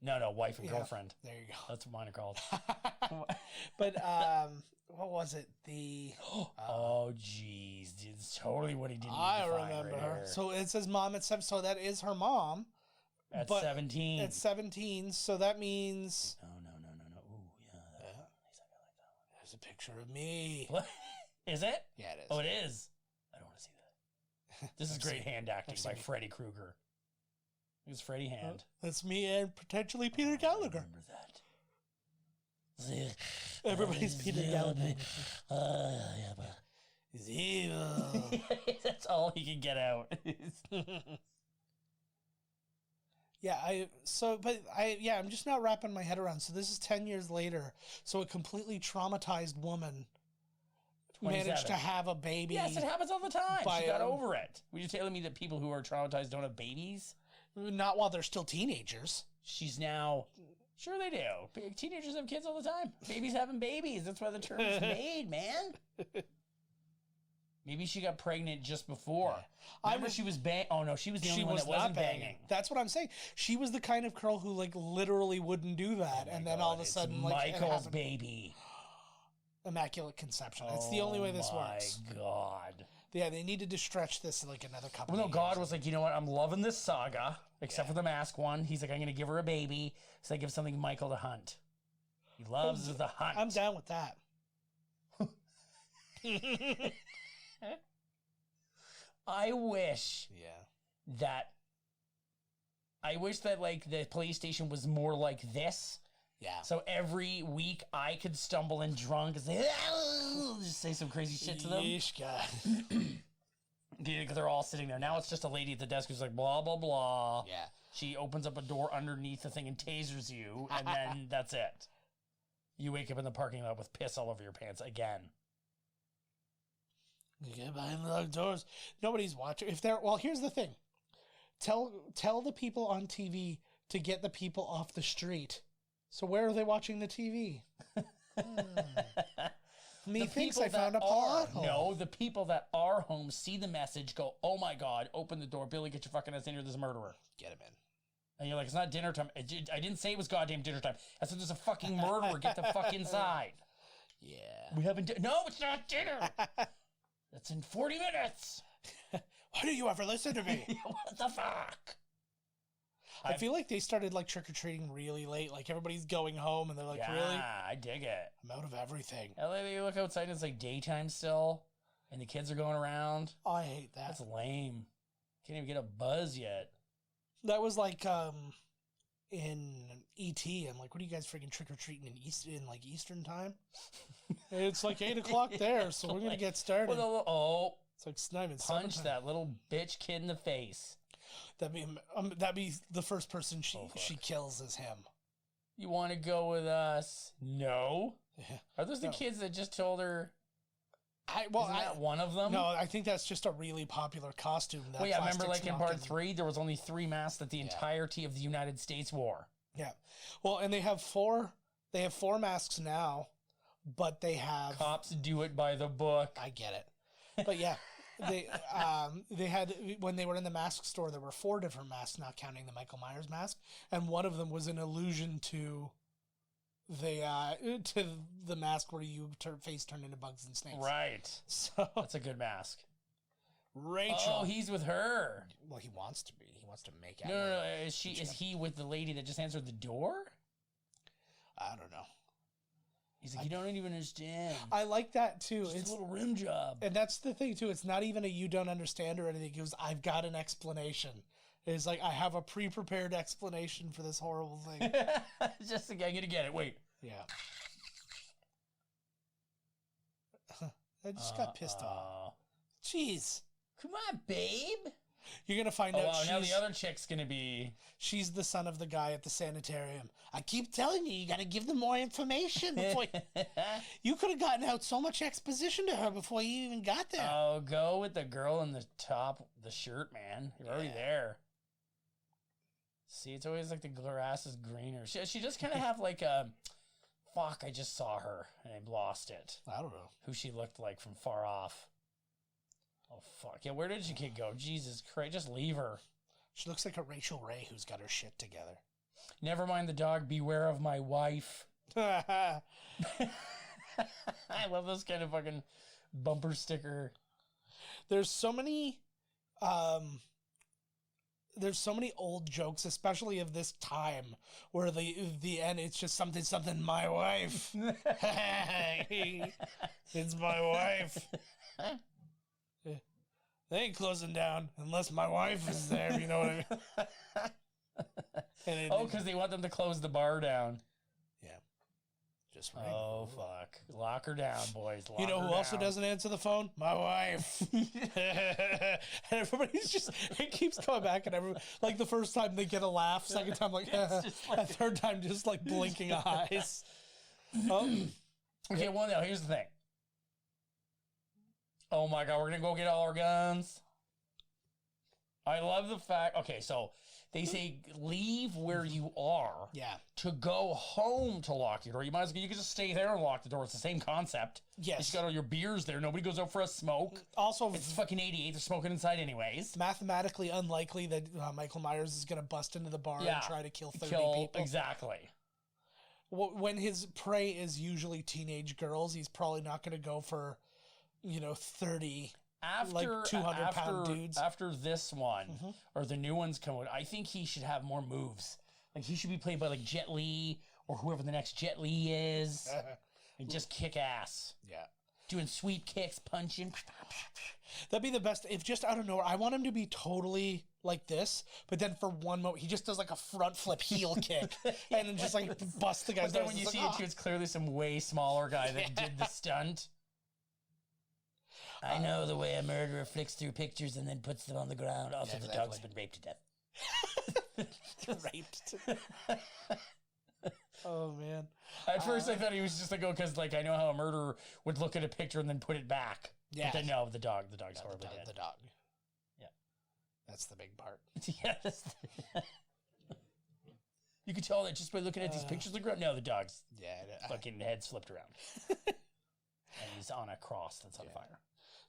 No, wife and girlfriend. There you go. That's what mine are called. But what was it? Oh, jeez. It's totally what he didn't I remember her. So it says mom at 7. So that is her mom. At 17. At 17. So that means... No. Ooh, yeah. Nice. I like that one. There's a picture of me. What? Is it? Yeah, it is. Oh, it is? I don't want to see that. This is great hand acting by Freddy Krueger. It's Freddy Hand. That's me and potentially Peter Gallagher. Remember that. Everybody's Peter Gallagher. That's all he can get out. I'm just not wrapping my head around. So this is 10 years later. So a completely traumatized woman 27. managed to have a baby. Yes, it happens all the time. She got over it. Were you telling me that people who are traumatized don't have babies? Not while they're still teenagers. She's now... Sure they do. Teenagers have kids all the time. Babies having babies. That's why the term's made, man. Maybe she got pregnant just before. Yeah. Remember she was Oh, no, she was the only one that wasn't banging. That's what I'm saying. She was the kind of girl who, like, literally wouldn't do that. And then all of a sudden, like... Michael's baby. Immaculate conception. That's the only way this works. Oh, my God. Yeah, they needed to stretch this like another couple of years. God was like, you know what? I'm loving this saga, except for the mask one. He's like, I'm going to give her a baby, so I give something Michael to hunt. He loves the hunt. I'm down with that. I wish that like the police station was more like this. Yeah. So every week I could stumble in drunk and say, just say some crazy shit to them. Yeesh, God. Because they're all sitting there. Now it's just a lady at the desk who's like, blah, blah, blah. Yeah. She opens up a door underneath the thing and tasers you, and then that's it. You wake up in the parking lot with piss all over your pants again. You get behind the locked doors. Nobody's watching. Here's the thing. Tell the people on TV to get the people off the street. So where are they watching the TV? Methinks I found a pothole. No, the people that are home see the message, go, oh my God, open the door. Billy, get your fucking ass in here. There's a murderer. Get him in. And you're like, it's not dinner time. I didn't say it was goddamn dinner time. I said there's a fucking murderer. Get the fuck inside. Yeah. We haven't... No, it's not dinner. That's in 40 minutes. Why do you ever listen to me? What the fuck? I feel like they started like trick-or-treating really late. Like everybody's going home and they're like, really? Yeah, I dig it. I'm out of everything. You look outside and it's like daytime still. And the kids are going around. I hate that. That's lame. Can't even get a buzz yet. That was like in E.T. I'm like, what are you guys freaking trick-or-treating in like Eastern time? It's like 8 o'clock there, so we're going to get started. It's like it's not even punch that little bitch kid in the face. That'd be the first person she kills is him. You want to go with us? No. Are those the kids that just told her? Isn't that one of them? No, I think that's just a really popular costume. That well, yeah, remember like in part 3, there was only 3 masks that the entirety of the United States wore. Yeah. Well, and they have 4 masks now, but they have... Cops do it by the book. I get it. But yeah, they had, when they were in the mask store, there were 4 different masks, not counting the Michael Myers mask. And one of them was an allusion to the mask where you face turned into bugs and snakes. Right. So that's a good mask. Rachel. Oh, he's with her. Well, he wants to be. He wants to make out. No. Is he with the lady that just answered the door? I don't know. He's like, you don't even understand. I like that too. It's a little rim job. And that's the thing too. It's not even a you don't understand or anything. It goes, I've got an explanation. It's like, I have a pre-prepared explanation for this horrible thing. Just I'm gonna get it. Wait. Yeah. I just got pissed off. Jeez. Come on, babe. You're gonna find out. Wow, now the other chick's gonna be. She's the son of the guy at the sanitarium. I keep telling you, you gotta give them more information before. You could have gotten out so much exposition to her before you even got there. Oh, go with the girl in the top, the shirt, man. You're already there. See, it's always like the grass is greener. She does kind of have like a. Fuck! I just saw her and I lost it. I don't know who she looked like from far off. Oh, fuck. Yeah, where did your kid go? Jesus Christ, just leave her. She looks like a Rachel Ray who's got her shit together. Never mind the dog, beware of my wife. I love those kind of fucking bumper sticker. There's so many old jokes, especially of this time, where the end, it's just something, my wife. It's my wife. They ain't closing down unless my wife is there, you know what I mean? Because they want them to close the bar down. Yeah. Just right. Oh, fuck. Lock her down, boys. Lock you know her who down. also doesn't answer the phone? My wife. And everybody's just, it keeps coming back, and like the first time they get a laugh, second time like, a third time just like blinking eyes. Okay, well, now here's the thing. Oh my God, we're going to go get all our guns. I love the fact, okay, so they say leave where you are to go home to lock your door. You can just stay there and lock the door. It's the same concept. Yes. You just got all your beers there. Nobody goes out for a smoke. Also, it's fucking 88. They're smoking inside anyways. Mathematically unlikely that Michael Myers is going to bust into the bar and try to kill 30 people. Exactly. When his prey is usually teenage girls, he's probably not going to go for... 30, like 200-pound dudes. After this one, or the new ones come out, I think he should have more moves. Like, he should be played by, like, Jet Li, or whoever the next Jet Li is, and just kick ass. Yeah. Doing sweep kicks, punching. That'd be the best. If just out of nowhere, I want him to be totally like this, but then for one moment, he just does, like, a front flip heel kick, and then just, like, bust the guy's nose. But then when you see it, too, it's clearly some way smaller guy that did the stunt. I know the way a murderer flicks through pictures and then puts them on the ground. Also, the dog's been raped to death. Raped. Oh, man. At first, I thought he was just like, because like I know how a murderer would look at a picture and then put it back. Yeah. But then no, the dog's horribly dead. The dog. Yeah. That's the big part. Yes. You could tell that just by looking at these pictures. No, the dog's fucking head's flipped around. And he's on a cross that's on fire.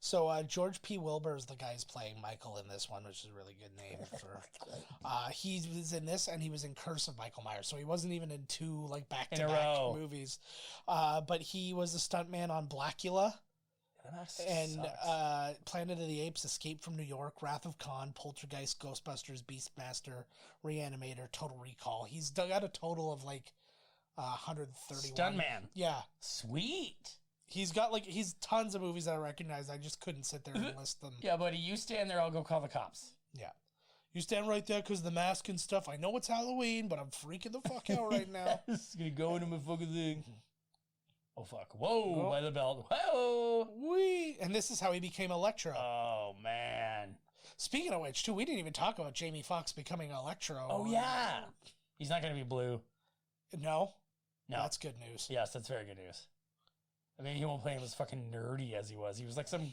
So George P. Wilbur is the guy who's playing Michael in this one, which is a really good name for. He was in this, and he was in Curse of Michael Myers, so he wasn't even in 2 like back-to-back movies. But he was a stuntman on Blackula, and Planet of the Apes, Escape from New York, Wrath of Khan, Poltergeist, Ghostbusters, Beastmaster, Reanimator, Total Recall. He's got a total of like 131. Stuntman. Yeah. Sweet. He's tons of movies that I recognize. I just couldn't sit there and list them. Yeah, buddy, you stand there, I'll go call the cops. Yeah. You stand right there because the mask and stuff. I know it's Halloween, but I'm freaking the fuck out right now. It's going to go into my fucking thing. Oh, fuck. Whoa, by the belt. Whoa. Wee. And this is how he became Electro. Oh, man. Speaking of which, too, we didn't even talk about Jamie Foxx becoming Electro. Oh, yeah. He's not going to be blue. No? No. That's good news. Yes, that's very good news. I mean, he won't play him as fucking nerdy as he was. He was like some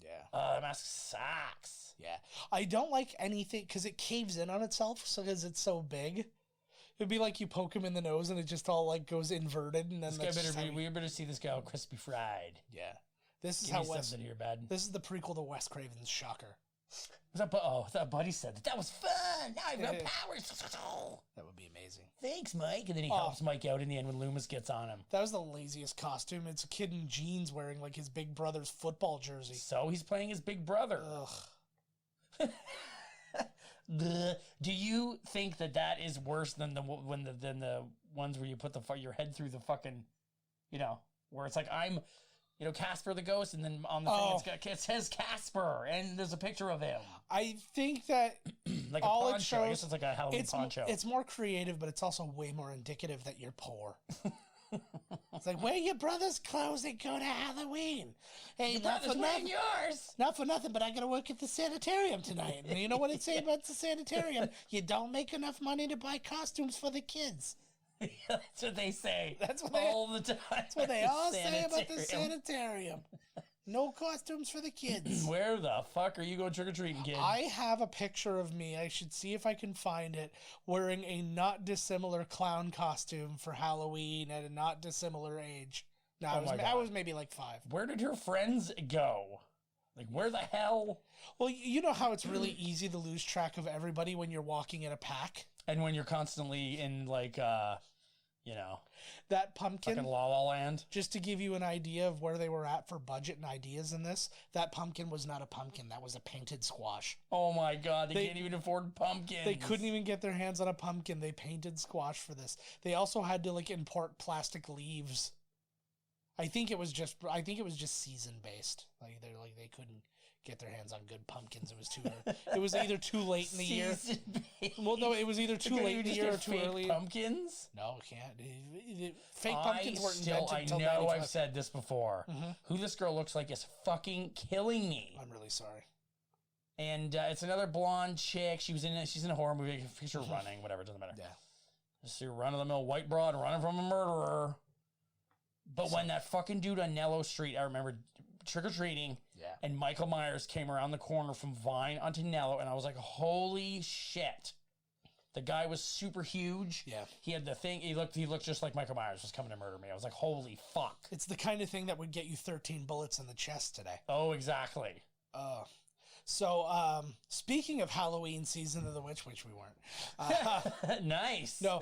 Yeah. The mask sucks. Yeah. I don't like anything because it caves in on itself because it's so big. It'd be like you poke him in the nose and it just all like goes inverted and then we better see this guy all crispy fried. Yeah. This is Give how me Wes. something here, bud. This is the prequel to Wes Craven's Shocker. That buddy said that was fun. Now I've got powers. That would be amazing. Thanks, Mike. And then he helps Mike out in the end when Loomis gets on him. That was the laziest costume. It's a kid in jeans wearing like his big brother's football jersey. So he's playing his big brother. Ugh. Do you think that is worse than the ones where you put your head through the fucking, where it's like I'm, Casper the ghost, and then on the thing it says Casper, and there's a picture of him. I think that like all a poncho. it shows, I guess it's like a Halloween poncho. It's more creative, but it's also way more indicative that you're poor. It's like, wear your brother's clothes and go to Halloween. Hey, not for nothing, yours. Not for nothing, but I gotta work at the sanitarium tonight. And you know what it say about the sanitarium? You don't make enough money to buy costumes for the kids. That's what they say. That's what all the time. That's what they all say about the sanitarium. No costumes for the kids. Where the fuck are you going trick-or-treating, kid? I have a picture of me. I should see if I can find it. Wearing a not dissimilar clown costume for Halloween at a not dissimilar age. No, I was maybe like 5. Where did your friends go? Like, where the hell? Well, you know how it's really easy to lose track of everybody when you're walking in a pack? And when you're constantly in, like, that pumpkin, fucking La La Land. Just to give you an idea of where they were at for budget and ideas in this, that pumpkin was not a pumpkin. That was a painted squash. Oh my God, they can't even afford pumpkins. They couldn't even get their hands on a pumpkin. They painted squash for this. They also had to import plastic leaves. I think it was just season based. They couldn't get their hands on good pumpkins. It was either too late in the year. Well, no, it was either too late in the year or too early. Pumpkins? No, it can't. Fake pumpkins weren't invented until I know I've said this before. Mm-hmm. Who this girl looks like is fucking killing me. I'm really sorry. And it's another blonde chick. She's in a horror movie. I can picture her running, whatever, it doesn't matter. Yeah. Just your run-of-the-mill white broad running from a murderer. But when that fucking dude on Nello Street, I remember trick-or-treating, and Michael Myers came around the corner from Vine onto Nello, and I was like, holy shit. The guy was super huge. Yeah. He had the thing, he looked just like Michael Myers was coming to murder me. I was like, holy fuck. It's the kind of thing that would get you 13 bullets in the chest today. Oh, exactly. So, speaking of Halloween Season of the Witch, which we weren't. Nice. No,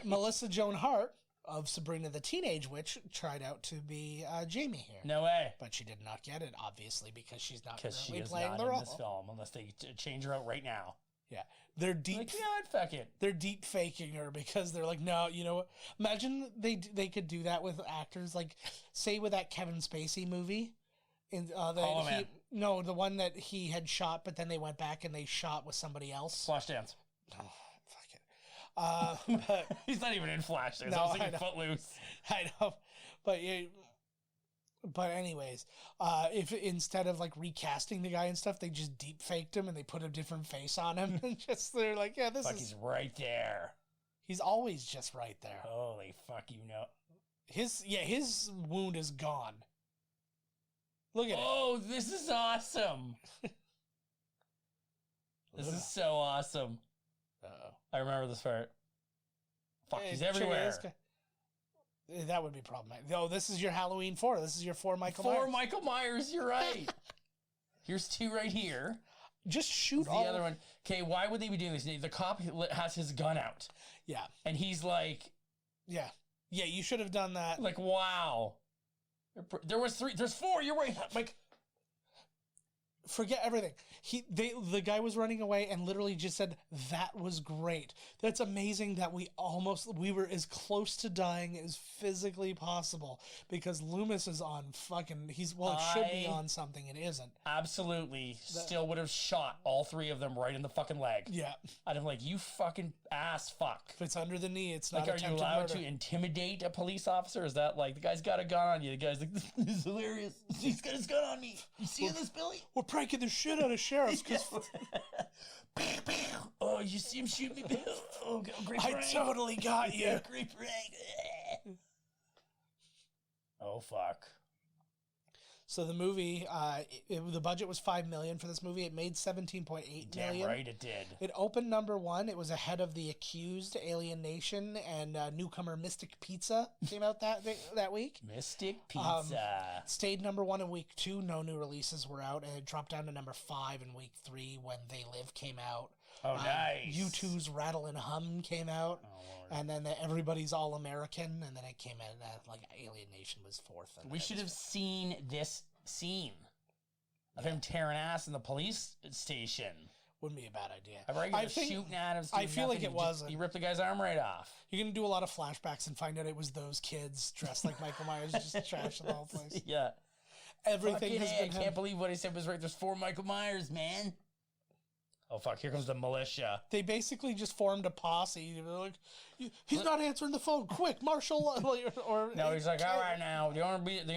Melissa Joan Hart of Sabrina the Teenage Witch tried out to be Jamie here. No way. But she did not get it, obviously, because she's not currently playing the role. In this film, unless they change her out right now. Yeah. They're deep. Like, you know what? Fuck it. They're deep faking her because they're like, no, you know what? Imagine they could do that with actors, like, say with that Kevin Spacey movie. No, the one that he had shot, but then they went back and they shot with somebody else. Flashdance. Oh, fuck it. But he's not even in Flashdance. No, I was thinking Footloose. I know, but anyways, if instead of recasting the guy and stuff, they just deep faked him and they put a different face on him and they're like, yeah, he's right there. He's always just right there. Holy fuck, his wound is gone. Look at it. Oh, this is awesome. This is so awesome. Uh-oh. I remember this part. Fuck, he's everywhere. That would be problematic. No, this is your Halloween 4. This is your 4 Michael Myers. 4 Michael Myers, you're right. Here's 2 right here. Just shoot the other one. Okay, why would they be doing this? The cop has his gun out. Yeah. And he's like... Yeah. Yeah, you should have done that. Like, wow. There was 3. There's 4. You're right. Like... Forget everything. The guy was running away and literally just said, that was great. That's amazing that we were as close to dying as physically possible because Loomis is on fucking, should be on something. It isn't. Absolutely. Still would have shot all 3 of them right in the fucking leg. Yeah. I'd have you fucking ass fuck. If it's under the knee, it's not are you allowed to intimidate a police officer? Is that the guy's got a gun on you? The guy's like, this is hilarious. He's got his gun on me. You seeing this, Billy? We're pranking the shit out of sheriffs because... Oh, Oh, you see him shoot me? Oh, great I prank. totally got you. Great prank. Oh, fuck. So the movie, the budget was $5 million for this movie. It made $17.8 million. Damn right it did. It opened number one. It was ahead of The Accused, Alien Nation, and newcomer Mystic Pizza came out that week. Mystic Pizza. Stayed number one in week 2. No new releases were out, and it dropped down to number 5 in week 3 when They Live came out. Oh, nice. U2's Rattle and Hum came out. Oh, Lord. And then Everybody's All American, and then it came in like Alien Nation was 4th. And We should have seen this scene of him tearing ass in the police station. Wouldn't be a bad idea. I think shooting at him. I feel like it wasn't. He ripped the guy's arm right off. You're going to do a lot of flashbacks and find out it was those kids dressed like Michael Myers just trashing the whole place. Yeah. Everything has been I can't believe what he said was right. There's 4 Michael Myers, man. Oh, fuck. Here comes the militia. They basically just formed a posse. They're like, he's not answering the phone. Quick, marshal. No, he's like, all right, now, the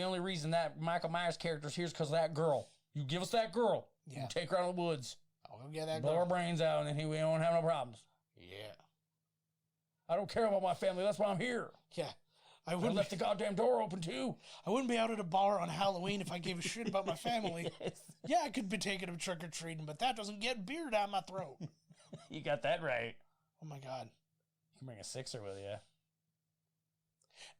only reason that Michael Myers character's here is because of that girl. You give us that girl. Yeah. You take her out of the woods. I'll get that Blow girl. her brains out, and then we won't have no problems. Yeah. I don't care about my family. That's why I'm here. Yeah. I I left the goddamn door open, too. I wouldn't be out at a bar on Halloween if I gave a shit about my family. Yes. Yeah, I could be taking them trick-or-treating, but that doesn't get beer down my throat. You got that right. Oh, my God. You can bring a 6er with you.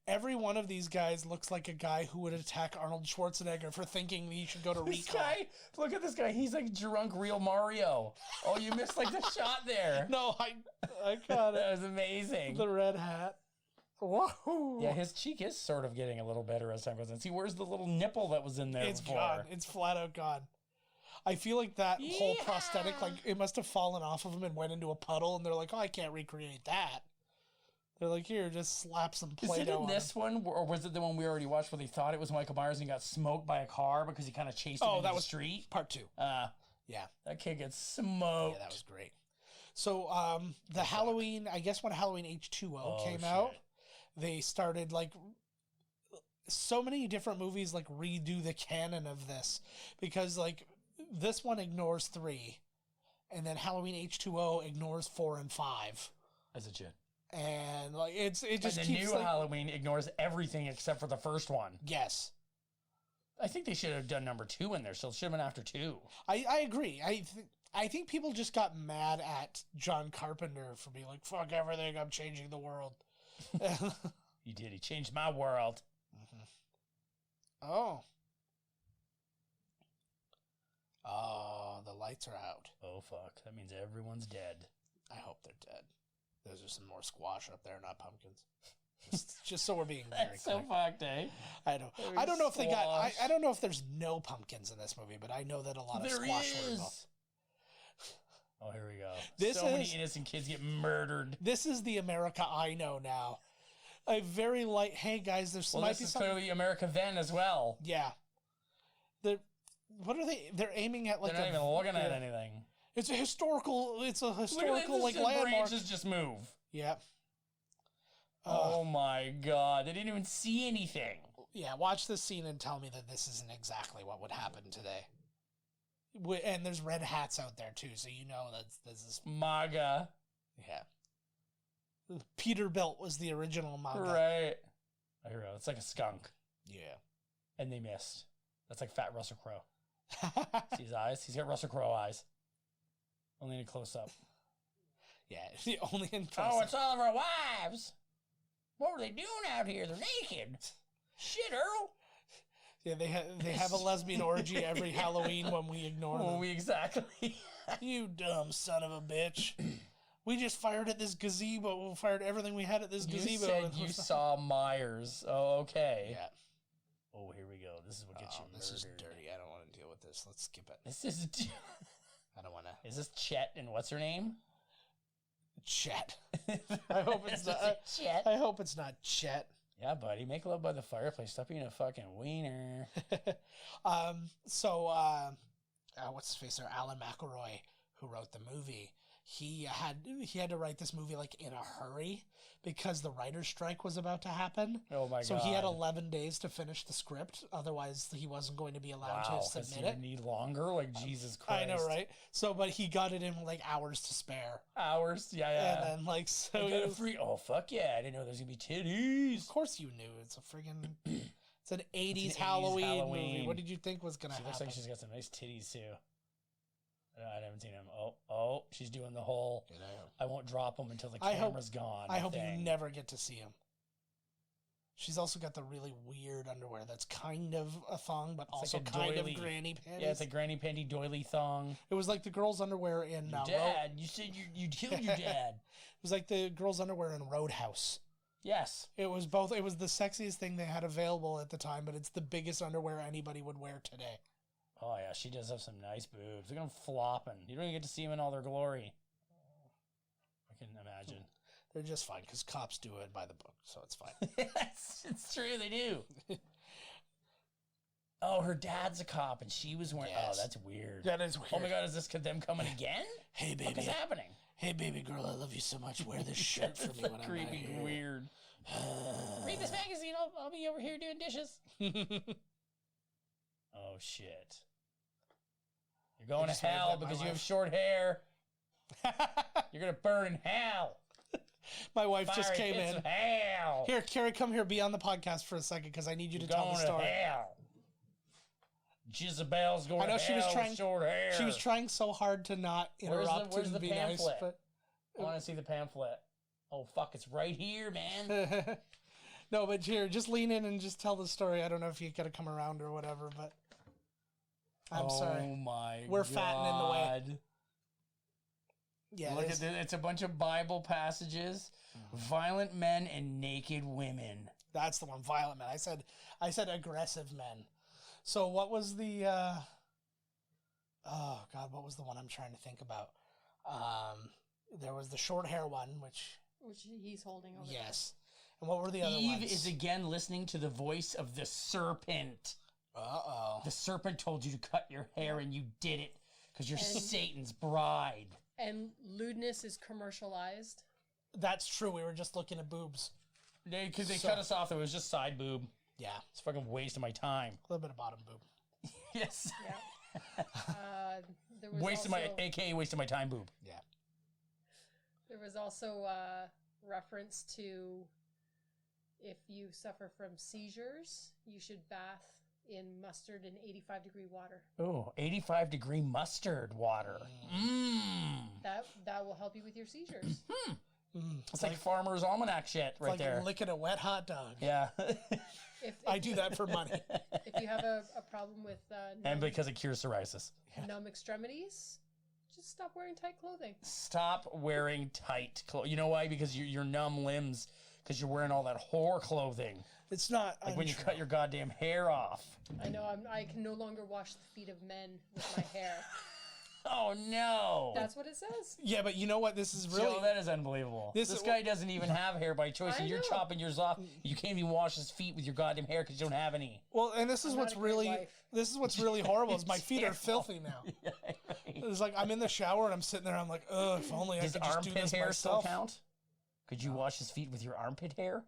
Every one of these guys looks like a guy who would attack Arnold Schwarzenegger for thinking he should go to This recon. guy, look at this guy. He's like drunk real Mario. Oh, you missed like the shot there. No, I got That it. was amazing. The red hat. Whoa. Yeah, his cheek is sort of getting a little better as time goes on. See, where's the little nipple that was in there It's before? gone. It's flat out gone. I feel like that whole Yeah. prosthetic, like it must have fallen off of him and went into a puddle, and they're like, "Oh, I can't recreate that." They're like, "Here, just slap some Is Play-Doh it in on this one, or was it the one we already watched where they thought it was Michael Myers and he got smoked by a car because he kind of chased him into that the was street? Part 2. Yeah, That kid gets smoked. yeah, that was great. So, the Halloween, I guess when Halloween H2O came out, they started like so many different movies like redo the canon of this because like this one ignores 3, and then Halloween H2O ignores 4 and 5. As it should. And like it just And the keeps new like, Halloween ignores everything except for the first one. yes, I think they should have done number 2 in there, so it should have been after 2. I agree. I think people just got mad at John Carpenter for being like, "Fuck everything, I'm changing the world." He did. He changed my world. Oh, the lights are out. Oh, fuck. That means everyone's dead. I hope they're dead. Those are some more squash up there, not pumpkins. Just so we're being very That's clear. so fucked, eh? I know. There's I don't know if they got. squash. I don't know if there's no pumpkins in this movie, but I know that a lot of There squash were is. involved. Oh, here we go. This so many is- innocent kids get murdered. This is the America I know now. A very light. Hey guys, there's Well, might this be is something. clearly America then as well. Yeah. What are they? They're aiming at like They're not even looking at anything. It's a historical. It's a Look at historical this, like the landmark. branches just move. Yeah. Oh my god. They didn't even see anything. Yeah. Watch this scene and tell me that this isn't exactly what would happen today. And there's red hats out there too, so you know that this is MAGA. yeah. Peterbilt was the original manga. Right. Oh, here we go. It's like a skunk. Yeah. And they missed. That's like fat Russell Crowe. See his eyes? He's got Russell Crowe eyes. Only in a close-up. Yeah. The only in Oh, it's all of our wives. What were they doing out here? They're naked. Shit, Earl. Yeah, they have a lesbian orgy every Halloween when we ignore them. Exactly. You dumb son of a bitch. We just fired at this gazebo. We fired everything we had at this You gazebo. said you saw Myers. Oh, okay. Yeah. Oh, here we go. This is what gets you murdered. This is dirty. I don't want to deal with this. Let's skip it. This is... I don't want to. Is this Chet and what's her name? Chet. I hope it's not. Chet. I hope it's not Chet. Yeah, buddy. Make love by the fireplace. Stop being a fucking wiener. So, what's his face there? Alan McElroy, who wrote the movie, he had to write this movie like in a hurry because the writer's strike was about to happen. Oh my god! So he had 11 days to finish the script. Otherwise, he wasn't going to be allowed to submit it. Need longer? Like Jesus Christ! I know, right? So, but he got it in like hours to spare. Hours? Yeah. And then like so. Oh fuck yeah! I didn't know there's gonna be titties. Of course you knew. It's a friggin'. It's an 80s Halloween movie. What did you think was gonna happen? She looks like she's got some nice titties too. I haven't seen him. Oh, she's doing the whole. I won't drop him until the camera's gone. I hope you never get to see him. She's also got the really weird underwear that's kind of a thong, but it's also like kind of granny panties. Yeah, it's a granny panty doily thong. It was like the girls' underwear in Dad. You said you killed your dad. It was like the girls' underwear in Roadhouse. Yes. It was both. It was the sexiest thing they had available at the time, but it's the biggest underwear anybody would wear today. Oh, yeah, she does have some nice boobs. Look at them flopping. You don't even get to see them in all their glory. I can imagine. They're just fine, because cops do it by the book, so it's fine. It's true, they do. Oh, her dad's a cop, and she was wearing... Yes. Oh, that's weird. That is weird. Oh, my God, is this them coming again? Hey, baby. What is happening? Hey, baby girl, I love you so much. Wear this shirt for me when I'm creepy, here. Weird. Read this magazine. I'll be over here doing dishes. Oh, shit. You're going to hell because you have short hair. You're going to burn in hell. My wife just came in. Hell. Here, Carrie, come here. Be on the podcast for a second because I need you to tell the story. To hell. Jezebel's going to hell she was trying, with short hair. She was trying so hard to not interrupt. Where's the be pamphlet? Nice, but... I want to see the pamphlet. Oh, fuck. It's right here, man. No, but here, just lean in and just tell the story. I don't know if you got to come around or whatever, but... I'm sorry. Oh my God. We're fattening in the way. Yeah, look at this. It's a bunch of Bible passages, violent men and naked women. That's the one, violent men. I said aggressive men. So what was the oh God, what was the one I'm trying to think about? There was the short hair one, which he's holding over. Yes. And what were the other ones? Eve is again listening to the voice of the serpent. Uh-oh. The serpent told you to cut your hair and you did it because you're Satan's bride. And lewdness is commercialized. That's true. We were just looking at boobs. Because they cut us off. It was just side boob. Yeah. It's a fucking waste of my time. A little bit of bottom boob. Yes. Yeah. There was waste of my time boob. Yeah. There was also reference to if you suffer from seizures, you should bath in mustard and 85-degree water. Oh, 85-degree mustard water. That will help you with your seizures. It's like Farmer's Almanac shit right there. Like licking a wet hot dog. Yeah. If I do that for money. If you have a problem with and because it cures psoriasis. Numb extremities, just stop wearing tight clothing. Stop wearing tight clothes. You know why? Because your numb limbs, because you're wearing all that whore clothing. It's not like when you cut your goddamn hair off. I know. I can no longer wash the feet of men with my hair. Oh no! That's what it says. Yeah, but you know what? This is really Joe, that is unbelievable. This guy doesn't even have hair by choice, and you're chopping yours off. You can't even wash his feet with your goddamn hair because you don't have any. Well, and this is what's really horrible is my feet are filthy now. Yeah, right. It's like I'm in the shower and I'm sitting there. I'm like, ugh, if only I could just do this hair myself. Still count? Could you wash his feet with your armpit hair?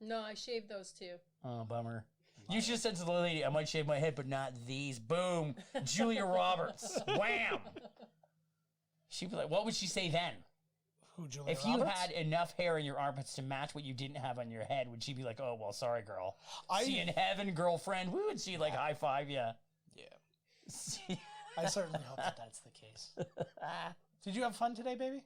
No, I shaved those too. Oh, bummer. You should have said to the lady, I might shave my head, but not these. Boom. Julia Roberts. Wham. She'd be like, what would she say then? Who, Julia If Roberts? you had enough hair in your armpits to match what you didn't have on your head, would she be like, oh, well, sorry, girl. See you in heaven, girlfriend. Woo, and she'd like high five you. Yeah. I certainly hope that's the case. Did you have fun today, baby?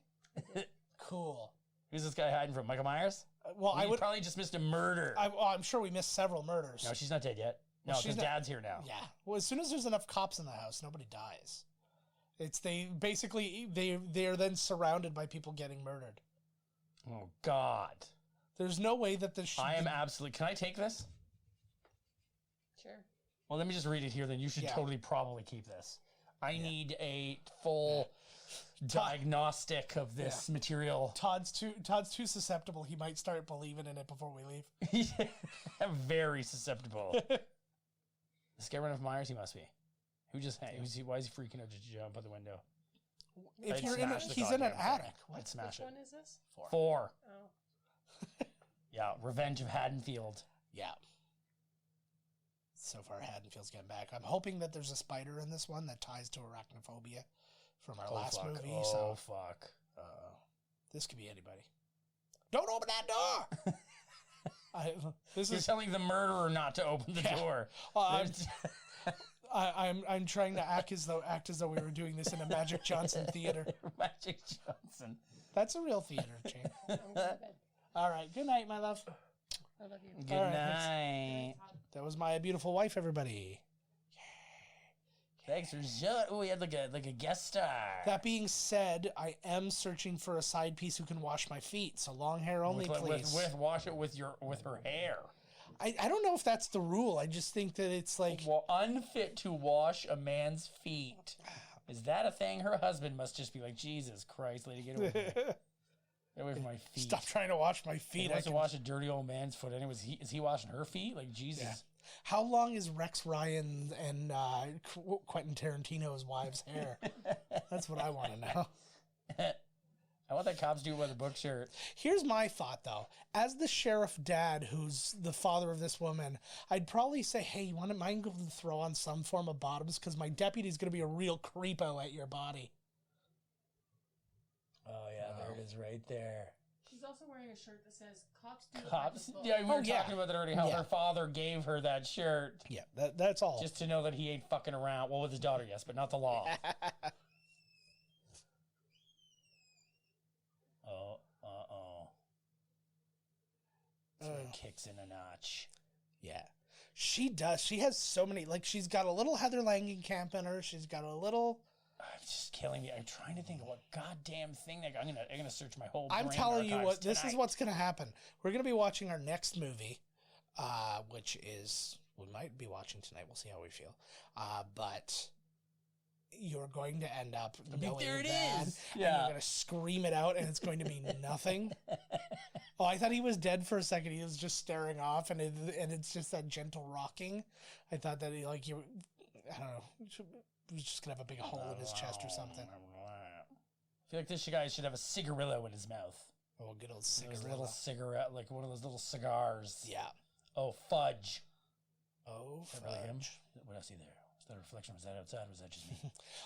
Cool. Who's this guy hiding from? Michael Myers? I would probably just missed a murder. I'm sure we missed several murders. No, she's not dead yet. No, because Dad's here now. Yeah. Well, as soon as there's enough cops in the house, nobody dies. They're then surrounded by people getting murdered. Oh God. There's no way that this. I am absolutely. Can I take this? Sure. Well, let me just read it here. Then you should totally probably keep this. I need a full diagnostic of this material. Todd's too susceptible. He might start believing in it before we leave. I'm very susceptible. This guy running from Myers, he must be. Why is he freaking out to jump out the window? If I'd you're in, smash the he's in an goddamn thing. attic. I'd smash Which it. one is this? 4. Oh. Yeah, Revenge of Haddonfield. Yeah. So far, Haddonfield's getting back. I'm hoping that there's a spider in this one that ties to arachnophobia from our last fuck. movie. Oh, fuck. This could be anybody. Don't open that door! You're telling the murderer not to open the door. I'm trying to act as though we were doing this in a Magic Johnson theater. Magic Johnson. That's a real theater chain. I'm going to bed. All right. Good night, my love. I love you. Good All right, night. That was my beautiful wife, everybody. Thanks for showing. Oh, we had like a guest star. That being said, I am searching for a side piece who can wash my feet. So long hair only, please. Wash it with her hair. I don't know if that's the rule. I just think that it's like... Well, unfit to wash a man's feet. Is that a thing? Her husband must just be like, Jesus Christ, lady, get away from me. Get away from my feet. Stop trying to wash my feet. He wants to wash a dirty old man's foot. Anyways, is he washing her feet? Like, Jesus. Yeah. How long is Rex Ryan and Quentin Tarantino's wives' hair? That's what I want to know. I want that cops do it with a book shirt. Here's my thought, though. As the sheriff dad, who's the father of this woman, I'd probably say, hey, you want to mind go to throw on some form of bottoms? Because my deputy's going to be a real creepo at your body. Oh, yeah, there it is right there. She's also wearing a shirt that says, Cops do Cops? it. Yeah, we were talking about that already, how her father gave her that shirt. Yeah, that's all. Just to know that he ain't fucking around. Well, with his daughter, yes, but not the law. So it kicks in a notch. Yeah. She does. She has so many, like, she's got a little Heather Langenkamp in her. She's got a little... It's just killing me. I'm trying to think of what goddamn thing. I'm gonna search my whole brain. I'm telling you what, tonight. this is what's going to happen. We're going to be watching our next movie, which is, we might be watching tonight. We'll see how we feel. But you're going to end up knowing there it that, is. and Yeah. you're going to scream it out, and it's going to be nothing. Oh, I thought he was dead for a second. He was just staring off, and it's just that gentle rocking. I thought that he, like, you, I don't know, he was just going to have a big hole in his chest or something. I feel like this guy should have a cigarillo in his mouth. Oh, good old Those cigarette. little cigarette, like one of those little cigars. Yeah. Oh, fudge. Oh, Is that really him? fudge. What else is there? Is that a reflection? Was that outside? Or was that just me?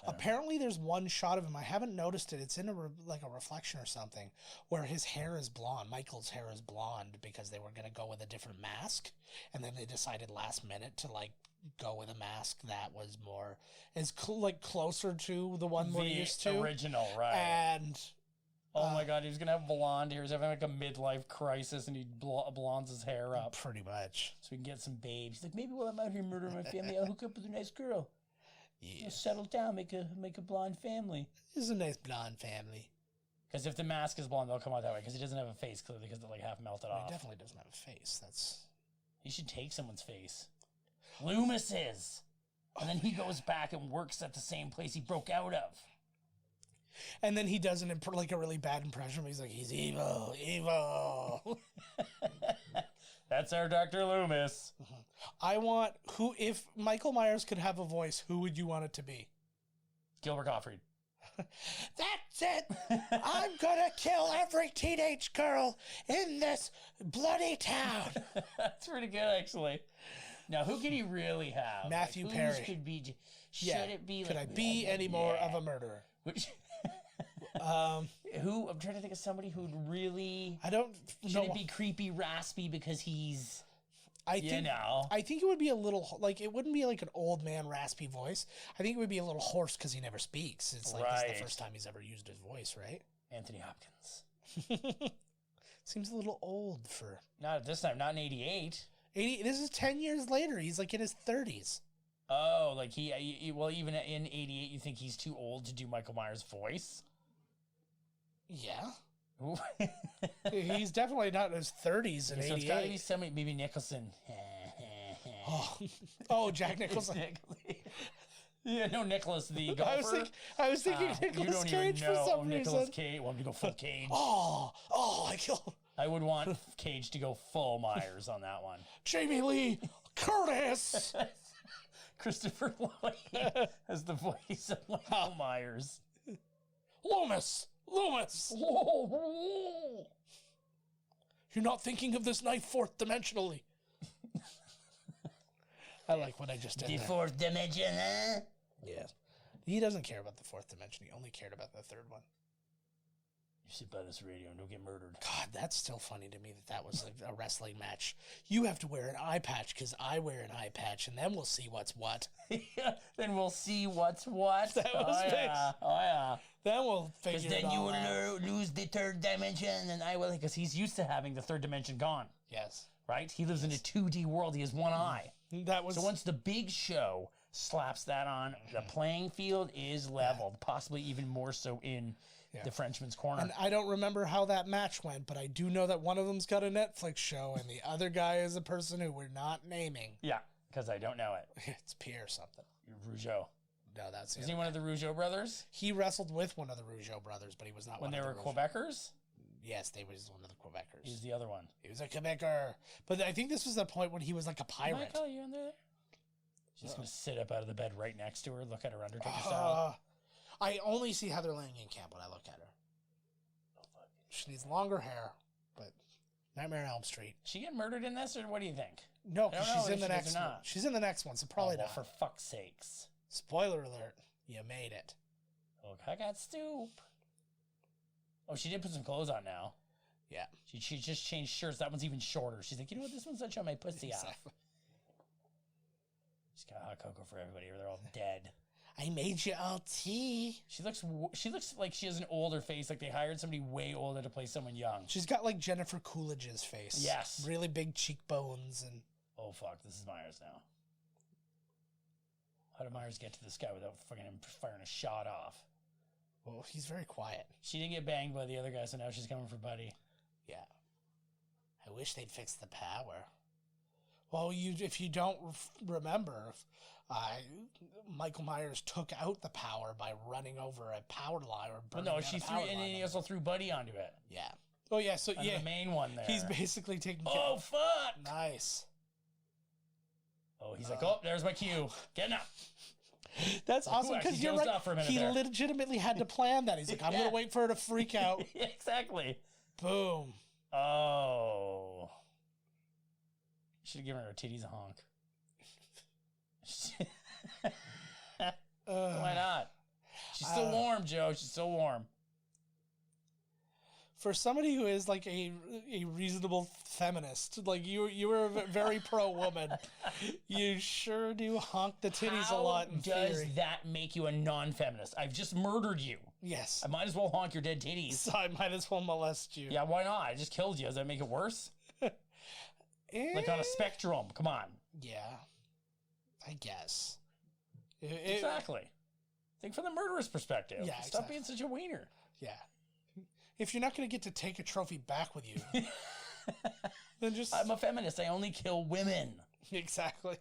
Apparently, there's one shot of him. I haven't noticed it. It's in a reflection or something, where his hair is blonde. Michael's hair is blonde because they were going to go with a different mask, and then they decided last minute to like go with a mask that was more closer to the one we're used to. Original, right? And oh my God, he was gonna have blonde hair. He's having like a midlife crisis, and he blondes his hair up pretty much so we can get some babes. He's like, maybe while I'm out here murdering my family, I'll hook up with a nice girl. Yeah, I'll settle down, make a blonde family. This is a nice blonde family. Because if the mask is blonde, they'll come out that way. Because he doesn't have a face, clearly, because they're like half melted off. He definitely doesn't have a face. That's He should take someone's face. Loomis's. And then he goes back and works at the same place he broke out of. And then he does a really bad impression. He's like, he's evil, evil. That's our Dr. Loomis. I want if Michael Myers could have a voice, who would you want it to be? Gilbert Gottfried. That's it. I'm gonna kill every teenage girl in this bloody town. That's pretty good, actually. Now, who can he really have? Matthew like, Perry. Could be? Should Yeah. it be? Could like, I be any more of a murderer? Which? Who? I'm trying to think of somebody who'd really. I don't Should know. it be creepy, raspy because he's? I think it would be a little like it wouldn't be like an old man raspy voice. I think it would be a little hoarse because he never speaks. It's like it's the first time he's ever used his voice, right? Anthony Hopkins. Seems a little old for. Not at this time. Not in '88. This is 10 years later. He's like in his 30s. Oh, like he well, even in '88, you think he's too old to do Michael Myers' voice? Yeah. He's definitely not in his 30s in So it's got to be 88. somebody, maybe Nicholson. Oh, Jack Nicholson. Yeah, no, Nicholas the golfer. I was thinking you Nicolas don't Cage even know. for some Nicolas reason. Cage. Want me to go full Cage? I kill I would want Cage to go full Myers on that one. Jamie Lee Curtis. Christopher Lloyd as the voice of Michael Myers. Loomis! Loomis! You're not thinking of this knife fourth dimensionally. I like what I just did. The there. fourth dimension, huh? Yeah. He doesn't care about the fourth dimension. He only cared about the third one. You sit by this radio and don't get murdered. God, that's still funny to me that was a wrestling match. You have to wear an eye patch because I wear an eye patch, and then we'll see what's what. Then we'll see what's what. That was yeah. Oh, yeah. Then we'll figure it then you all out. will lose the third dimension, and I will, because he's used to having the third dimension gone. Yes. Right? He lives in a 2D world. He has one eye. That was So once the Big Show slaps that on, the playing field is leveled, possibly even more so in the Frenchman's Corner. And I don't remember how that match went, but I do know that one of them's got a Netflix show, and the other guy is a person who we're not naming. Yeah, because I don't know it. It's Pierre something. Rougeau. No, that's Is he one of the Rougeau brothers? He wrestled with one of the Rougeau brothers, but he was not When one they of were the Quebecers? Yes, they was one of the Quebecers. He's the other one. He was a Quebecer. But I think this was the point when he was like a pirate. Michael, you in there? She's just going to sit up out of the bed right next to her, look at her Undertaker style. I only see Heather Langenkamp when I look at her. She needs longer hair, but Nightmare on Elm Street. She get murdered in this, or what do you think? No, I don't she's know in if the she next does or one. not. She's in the next one, so probably well, not. for fuck's sakes. Spoiler alert, you made it. Oh, I got stoop. Oh, she did put some clothes on now. Yeah. She just changed shirts. That one's even shorter. She's like, you know what? This one's not showing my pussy off. She's got hot cocoa for everybody, or they're all dead. I made you all tea. She looks like she has an older face. Like they hired somebody way older to play someone young. She's got like Jennifer Coolidge's face. Yes. Really big cheekbones and. Oh fuck! This is Myers now. How did Myers get to this guy without fucking him firing a shot off? Well, he's very quiet. She didn't get banged by the other guy, so now she's coming for Buddy. Yeah. I wish they'd fix the power. Well, if you don't remember, Michael Myers took out the power by running over a power line or burning no, down she a threw, power and then line. he also threw Buddy onto it. Yeah. Oh yeah. So And yeah, the main one there. he's basically taking. Oh fuck! Nice. Oh, he's like, oh, there's my cue. Getting up. That's awesome actually because you're dozed right. off for a minute He there. legitimately had to plan that. He's like, I'm gonna wait for her to freak out. Yeah, exactly. Boom. Oh. Should have given her titties a honk. Why not? She's still warm, Joe. She's still warm. For somebody who is like a reasonable feminist, like you were a very pro woman, you sure do honk the titties a lot. In does theory. that make you a non-feminist? I've just murdered you. Yes. I might as well honk your dead titties. So I might as well molest you. Yeah, why not? I just killed you. Does that make it worse? Like on a spectrum. Come on. Yeah. I guess. Exactly. Think from the murderer's perspective. Yeah, Stop exactly. being such a wiener. Yeah. If you're not going to get to take a trophy back with you, then just... I'm a feminist. I only kill women. Exactly.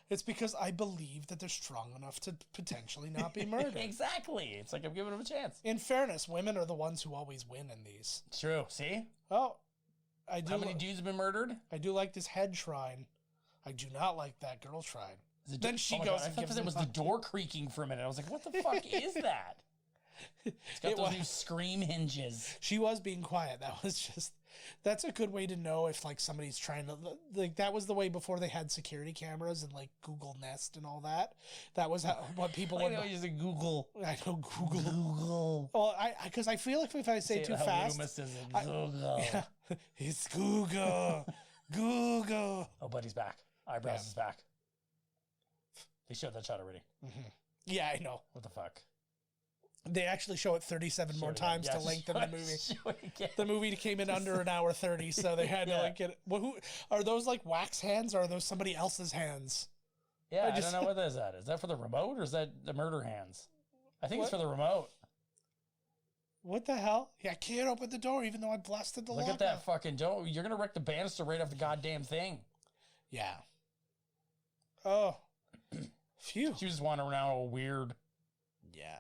It's because I believe that they're strong enough to potentially not be murdered. Exactly. It's like I'm giving them a chance. In fairness, women are the ones who always win in these. True. See? Oh, I do. How many dudes have been murdered? I do like this head shrine. I do not like that girl shrine. Then she oh my goes God, and I thought gives that them was the door creaking for a minute. I was like, what the fuck is that? It's got It those was- new scream hinges. She was being quiet. That was just... That's a good way to know if, like, somebody's trying to... Like, that was the way before they had security cameras and, like, Google Nest and all that. That was what people I would... know you say Google. I know Google. Google. Well, because I feel like if I say it too how fast... Loomis says it. Google. Yeah, it's Google. Google. Oh, Buddy's back. Eyebrows is back. They showed that shot already. Yeah, I know. What the fuck? They actually show it 37 more Show it times again. to Yeah, lengthen show the it- movie. show it again. The movie came in under an hour 30, so they had to Yeah. like get it. Well, who are those, like wax hands, or are those somebody else's hands? Yeah, I just- don't know what is that. Is that for the remote or is that the murder hands? I think it's What? for the remote. What the hell? Yeah, I can't open the door even though I blasted the Look lock at that off. fucking don't. You're gonna wreck the banister right off the goddamn thing. Yeah. Oh. Phew. She was wandering around all weird. Yeah.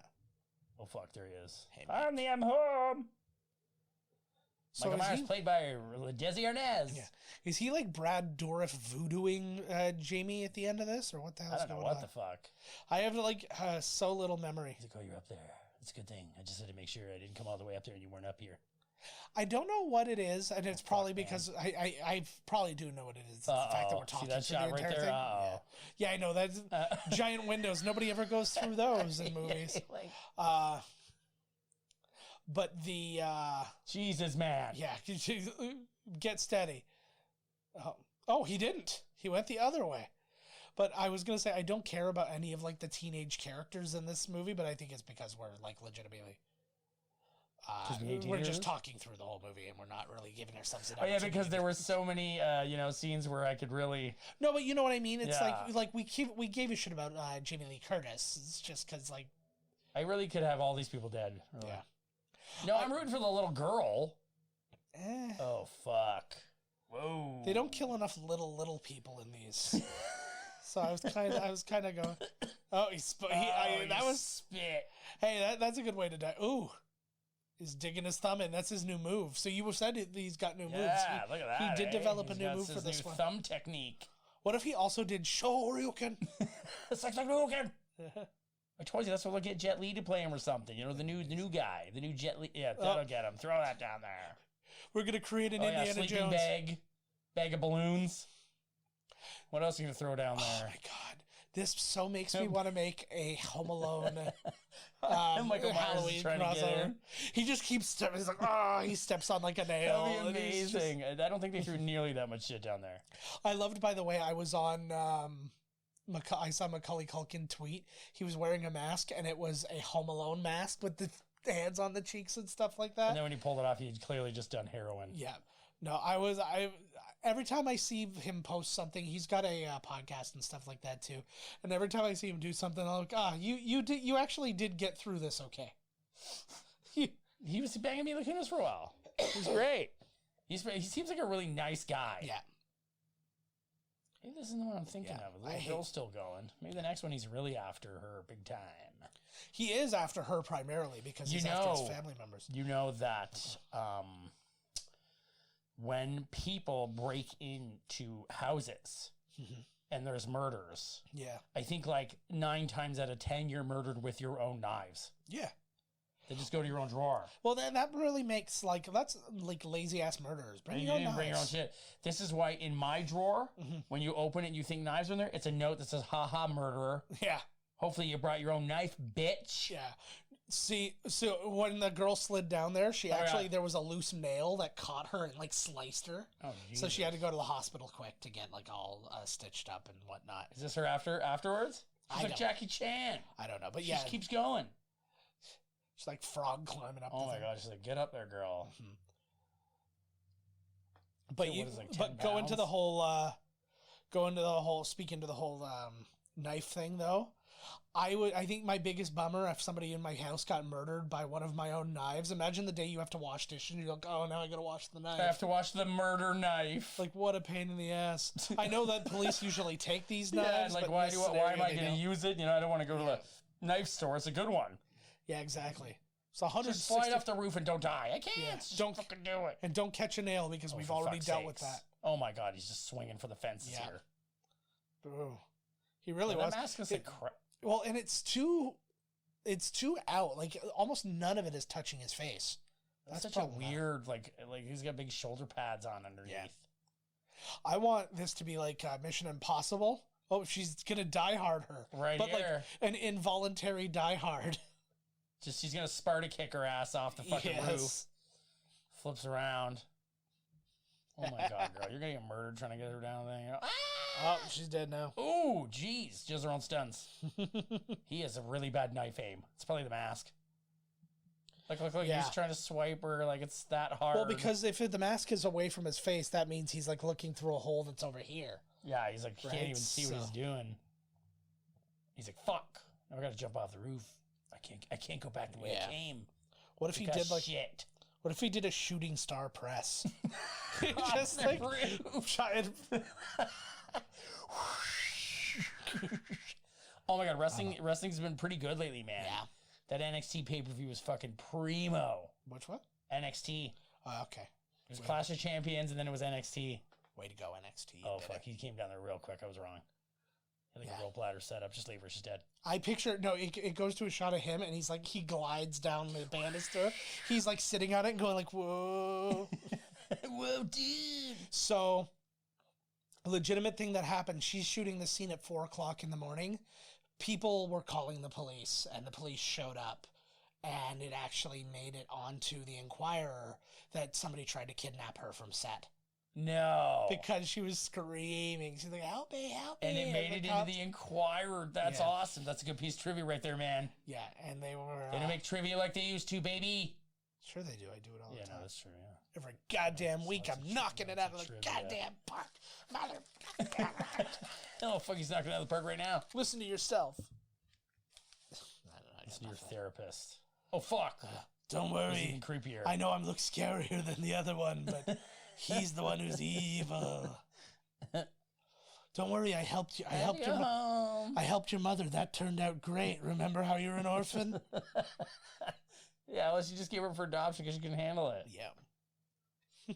Oh fuck, there he is. Hey, I'm home. So Michael is Myers he, played by Desi Arnaz. yeah. Is he like Brad Dourif voodooing Jamie at the the end of this, or what the I hell's don't know going what on? the fuck. I have like so little memory. He's like, oh, you're up there. It's a good thing. I just had to make sure I didn't come all the way up there and you weren't up here. I don't know what it is, and it's probably because I probably do know what it is. It's the fact that we're talking that through shot the right entire there? thing. Yeah, I know that's giant windows. Nobody ever goes through those in movies. But the Jesus, man. yeah, get steady. Oh, he didn't. He went the other way. But I was gonna say I don't care about any of like the teenage characters in this movie, but I think it's because we're like legitimately. We're just talking through the whole movie, and we're not really giving ourselves an opportunity. Because there were so many, scenes where I could really. No, but you know what I mean. It's like we gave a shit about Jamie Lee Curtis. It's just because like I really could have all these people dead. Really. Yeah. No, I'm rooting for the little girl. Oh fuck! Whoa. They don't kill enough little people in these. So I was kind of going. Oh, that was spit. Hey, that's a good way to die. Ooh. He's digging his thumb in. That's his new move. So you said he's got new moves. Yeah, look at that. He did develop a new move for this one. Thumb technique. What if he also did Shoryuken? It's like Shoryuken. I told you that's what we'll get Jet Li to play him or something. You know, the new guy, the new Jet Li. Yeah, that'll get him. Throw that down there. We're gonna create an Indiana sleeping Jones bag of balloons. What else are you gonna throw down there? Oh my god, this so makes me want to make a Home Alone. Michael Halloween crossover. He just keeps stepping. He's like, he steps on like a nail. That'd be amazing. I don't think they threw nearly that much shit down there. I loved, by the way, I was on. I saw Macaulay Culkin tweet. He was wearing a mask, and it was a Home Alone mask with the hands on the cheeks and stuff like that. And then when he pulled it off, he'd clearly just done heroin. Yeah. No, every time I see him post something, he's got a podcast and stuff like that too. And every time I see him do something, I'm like, you actually did get through this okay. He was banging Mila Kunis for a while. It was great. He seems like a really nice guy. Yeah. Maybe this isn't the one I'm thinking of. The little girl's still going. Maybe the next one he's really after her big time. He is after her primarily because he's after his family members. You know that when people break into houses and there's murders, I think like 9 times out of 10 you're murdered with your own knives. Yeah. They just go to your own drawer. Well, that really makes that's like lazy ass murderers. Bring your own shit. This is why in my drawer, when you open it and you think knives are in there, it's a note that says, "Ha murderer." Yeah. Hopefully you brought your own knife, bitch. Yeah. See, so when the girl slid down there, there was a loose nail that caught her and like sliced her. Oh, Jesus. So she had to go to the hospital quick to get like all stitched up and whatnot. Is this her afterwards? She's like Jackie Chan. I don't know, but she just keeps going. She's like frog climbing up. Oh my god! She's like, get up there, girl. But go into the whole, speaking to the whole knife thing though. I think my biggest bummer if somebody in my house got murdered by one of my own knives. Imagine the day you have to wash dishes and you're like, oh, now I gotta wash the knife. I have to wash the murder knife. Like, what a pain in the ass. I know that police usually take these knives. Yeah, like, why am I going to use it? You know, I don't want to go to the knife store. It's a good one. Yeah, exactly. So just slide off the roof and don't die. I can't. Yeah, don't fucking do it. And don't catch a nail because we've already dealt with that. Oh my god, he's just swinging for the fences here. Ooh. He really was. That mask is well, and it's too out. Like almost none of it is touching his face. That's such a weird, like he's got big shoulder pads on underneath. Yeah. I want this to be like Mission Impossible. Oh, she's gonna die hard her. Right but here. Like an involuntary die hard. Just she's gonna Sparta kick her ass off the fucking roof. Flips around. Oh my god, girl, you're gonna get murdered trying to get her down there. You know? Oh, she's dead now. Ooh, jeez, she does her own stunts. He has a really bad knife aim. It's probably the mask. Look, he's trying to swipe her like it's that hard. Well, because if the mask is away from his face, that means he's like looking through a hole that's over here. Yeah, he's like, can't even see what he's doing. He's like, fuck, now I gotta jump off the roof. I can't go back the way I came. What if he did like shit? What if he did a shooting star press? Just like oh my god, wrestling's been pretty good lately, man. Yeah. That NXT pay-per-view was fucking primo. Which one? NXT. Oh, okay. It was Clash of Champions and then it was NXT. Way to go, NXT. Oh fuck, he came down there real quick. I was wrong. I think a rope ladder setup. Just leave her. She's dead. I picture, no, it goes to a shot of him, and he's like, he glides down the banister. He's like sitting on it and going like, whoa. Whoa, dude. So, a legitimate thing that happened, she's shooting the scene at 4 o'clock in the morning. People were calling the police, and the police showed up. And it actually made it onto the Inquirer that somebody tried to kidnap her from set. No. Because she was screaming. She's like, help me, help me. And it made it into the Inquirer. That's awesome. That's a good piece of trivia right there, man. Yeah, and they were... They don't make trivia like they used to, baby. Sure they do. I do it all the time. Yeah, no, that's true, yeah. Every goddamn week, I'm knocking it out of the goddamn park. Mother... Oh, fuck, he's knocking it out of the park right now. Listen to yourself. Listen to your therapist. Oh, fuck. Don't worry. He's even creepier. I know I'm look scarier than the other one, but he's the one who's evil. Don't worry, I helped you. I helped your mother. That turned out great. Remember how you're an orphan? Yeah, unless you just gave her for adoption because you can handle it. Yeah.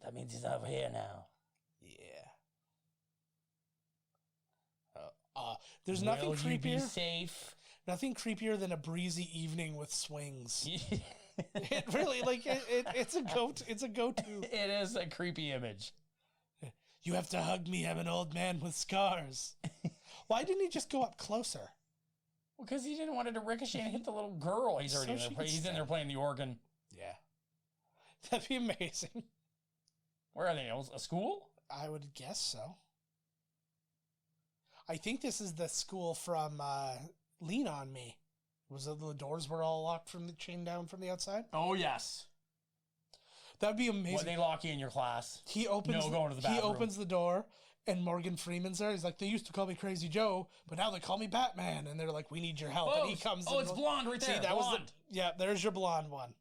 That means he's over here now. Yeah. There's nothing Will you be creepier. safe? Nothing creepier than a breezy evening with swings. It really, like, it's a go-to. It's a go-to. It is a creepy image. You have to hug me. I'm an old man with scars. Why didn't he just go up closer? Well, because he didn't want it to ricochet and hit the little girl. He's already So in there. He's in there playing the organ. Yeah. That'd be amazing. Where are they? A school? I would guess so. I think this is the school from Lean On Me. Was it the doors were all locked from the chain down from the outside? Oh, yes. That'd be amazing. When they lock you in your class. He opens going to the bathroom. He opens the door, and Morgan Freeman's there. He's like, they used to call me Crazy Joe, but now they call me Batman. And they're like, we need your help. Oh, and he comes in. it's blonde right there. See, that blonde. was yeah, there's your blonde one.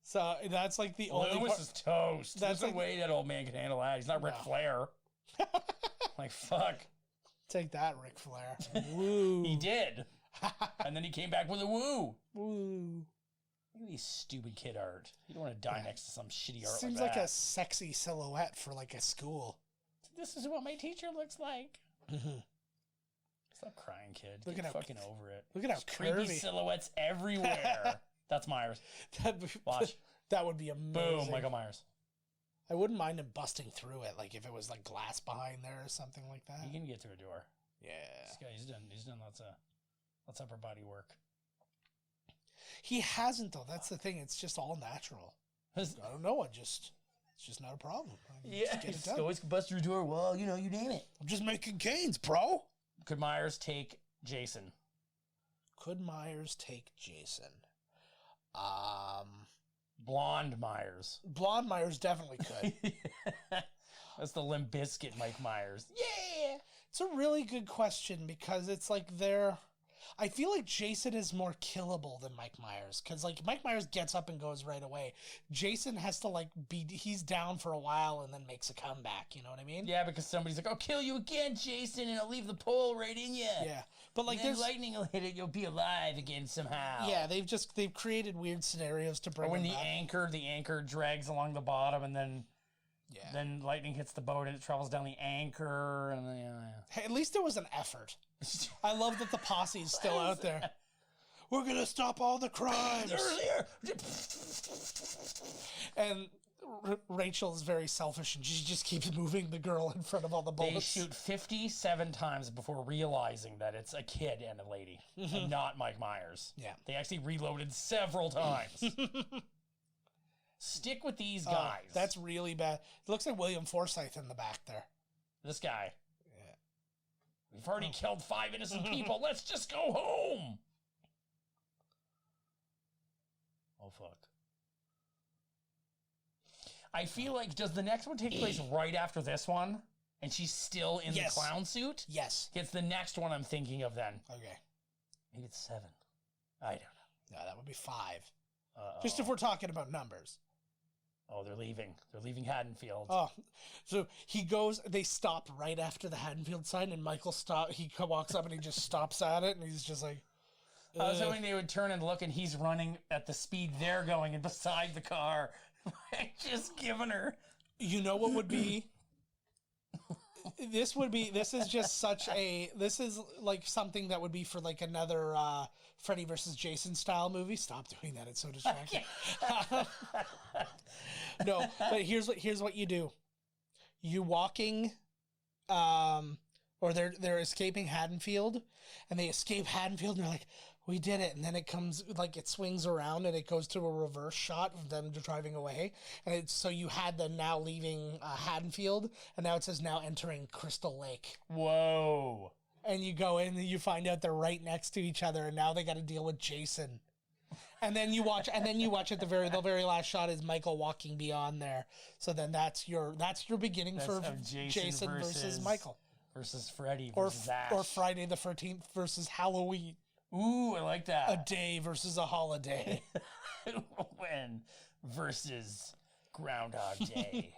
So that's like the only Lewis is toast. That's There's no way that old man can handle that. He's not Ric Flair. Like, fuck. Take that, Ric Flair. Woo. He did. And then he came back with a woo. Woo. Look at these stupid kid art. You don't want to die next to some shitty art Seems like that. like a sexy silhouette for like a school. This is what my teacher looks like. Mm-hmm. Stop crying, kid. Look Get at how- fucking over it. Look at how Creepy curvy. silhouettes everywhere. That's Myers. Watch. That would be amazing. Boom, Michael Myers. I wouldn't mind him busting through it, like if it was like glass behind there or something like that. He can get through a door. Yeah. This guy, he's done lots of upper body work. He hasn't though. That's the thing. It's just all natural. I don't know. It's just not a problem. Yeah, Just he always can bust through a door. Well, you name it. I'm just making gains, bro. Could Myers take Jason? Could Myers take Jason? Blonde Myers. Blonde Myers definitely could. That's the Limp Bizkit Mike Myers. Yeah. It's a really good question because it's like I feel like Jason is more killable than Mike Myers because like Mike Myers gets up and goes right away. Jason has to like he's down for a while and then makes a comeback. You know what I mean? Yeah, because somebody's like, "I'll kill you again, Jason, and I'll leave the pole right in you." Yeah, but like and then there's lightning will hit it, you'll be alive again somehow. Yeah, they've created weird scenarios to bring. Or when him the anchor drags along the bottom and then. Yeah. Then lightning hits the boat and it travels down the anchor and then, Hey, at least there was an effort. I love that the posse is still out there. We're gonna stop all the crimes. Earlier. And Rachel is very selfish and she just keeps moving the girl in front of all the bullets. They shoot 57 times before realizing that it's a kid and a lady, and not Mike Myers. Yeah. They actually reloaded several times. Stick with these guys. That's really bad. It looks like William Forsythe in the back there. This guy. Yeah. We've already killed 5 innocent people. Let's just go home. Oh, fuck. I feel like, does the next one take place right after this one? And she's still in the clown suit? Yes. It's the next one I'm thinking of then. Okay. Maybe it's 7. I don't know. No, that would be 5. Uh-oh. Just if we're talking about numbers. Oh, they're leaving. They're leaving Haddonfield. Oh, so they stop right after the Haddonfield sign, and Michael he walks up and he just stops at it, and he's just like, I was hoping they would turn and look, and he's running at the speed they're going and beside the car. Just giving her. You know what would be? This is just such a, this is like something that would be for like another Freddy versus Jason style movie. Stop doing that. It's so distracting. No, but here's what you do. You walking, or they're escaping Haddonfield, and they escape Haddonfield, and they're like, we did it. And then it comes, like, it swings around, and it goes to a reverse shot of them driving away. And so you had them now leaving Haddonfield, and now it says now entering Crystal Lake. Whoa. And you go in, and you find out they're right next to each other, and now they got to deal with Jason. And then you watch at the very last shot is Michael walking beyond there. So then that's your beginning for Jason versus Michael. Versus Freddy versus Ash. Or Friday the 13th versus Halloween. Ooh, I like that. A day versus a holiday. When versus Groundhog Day.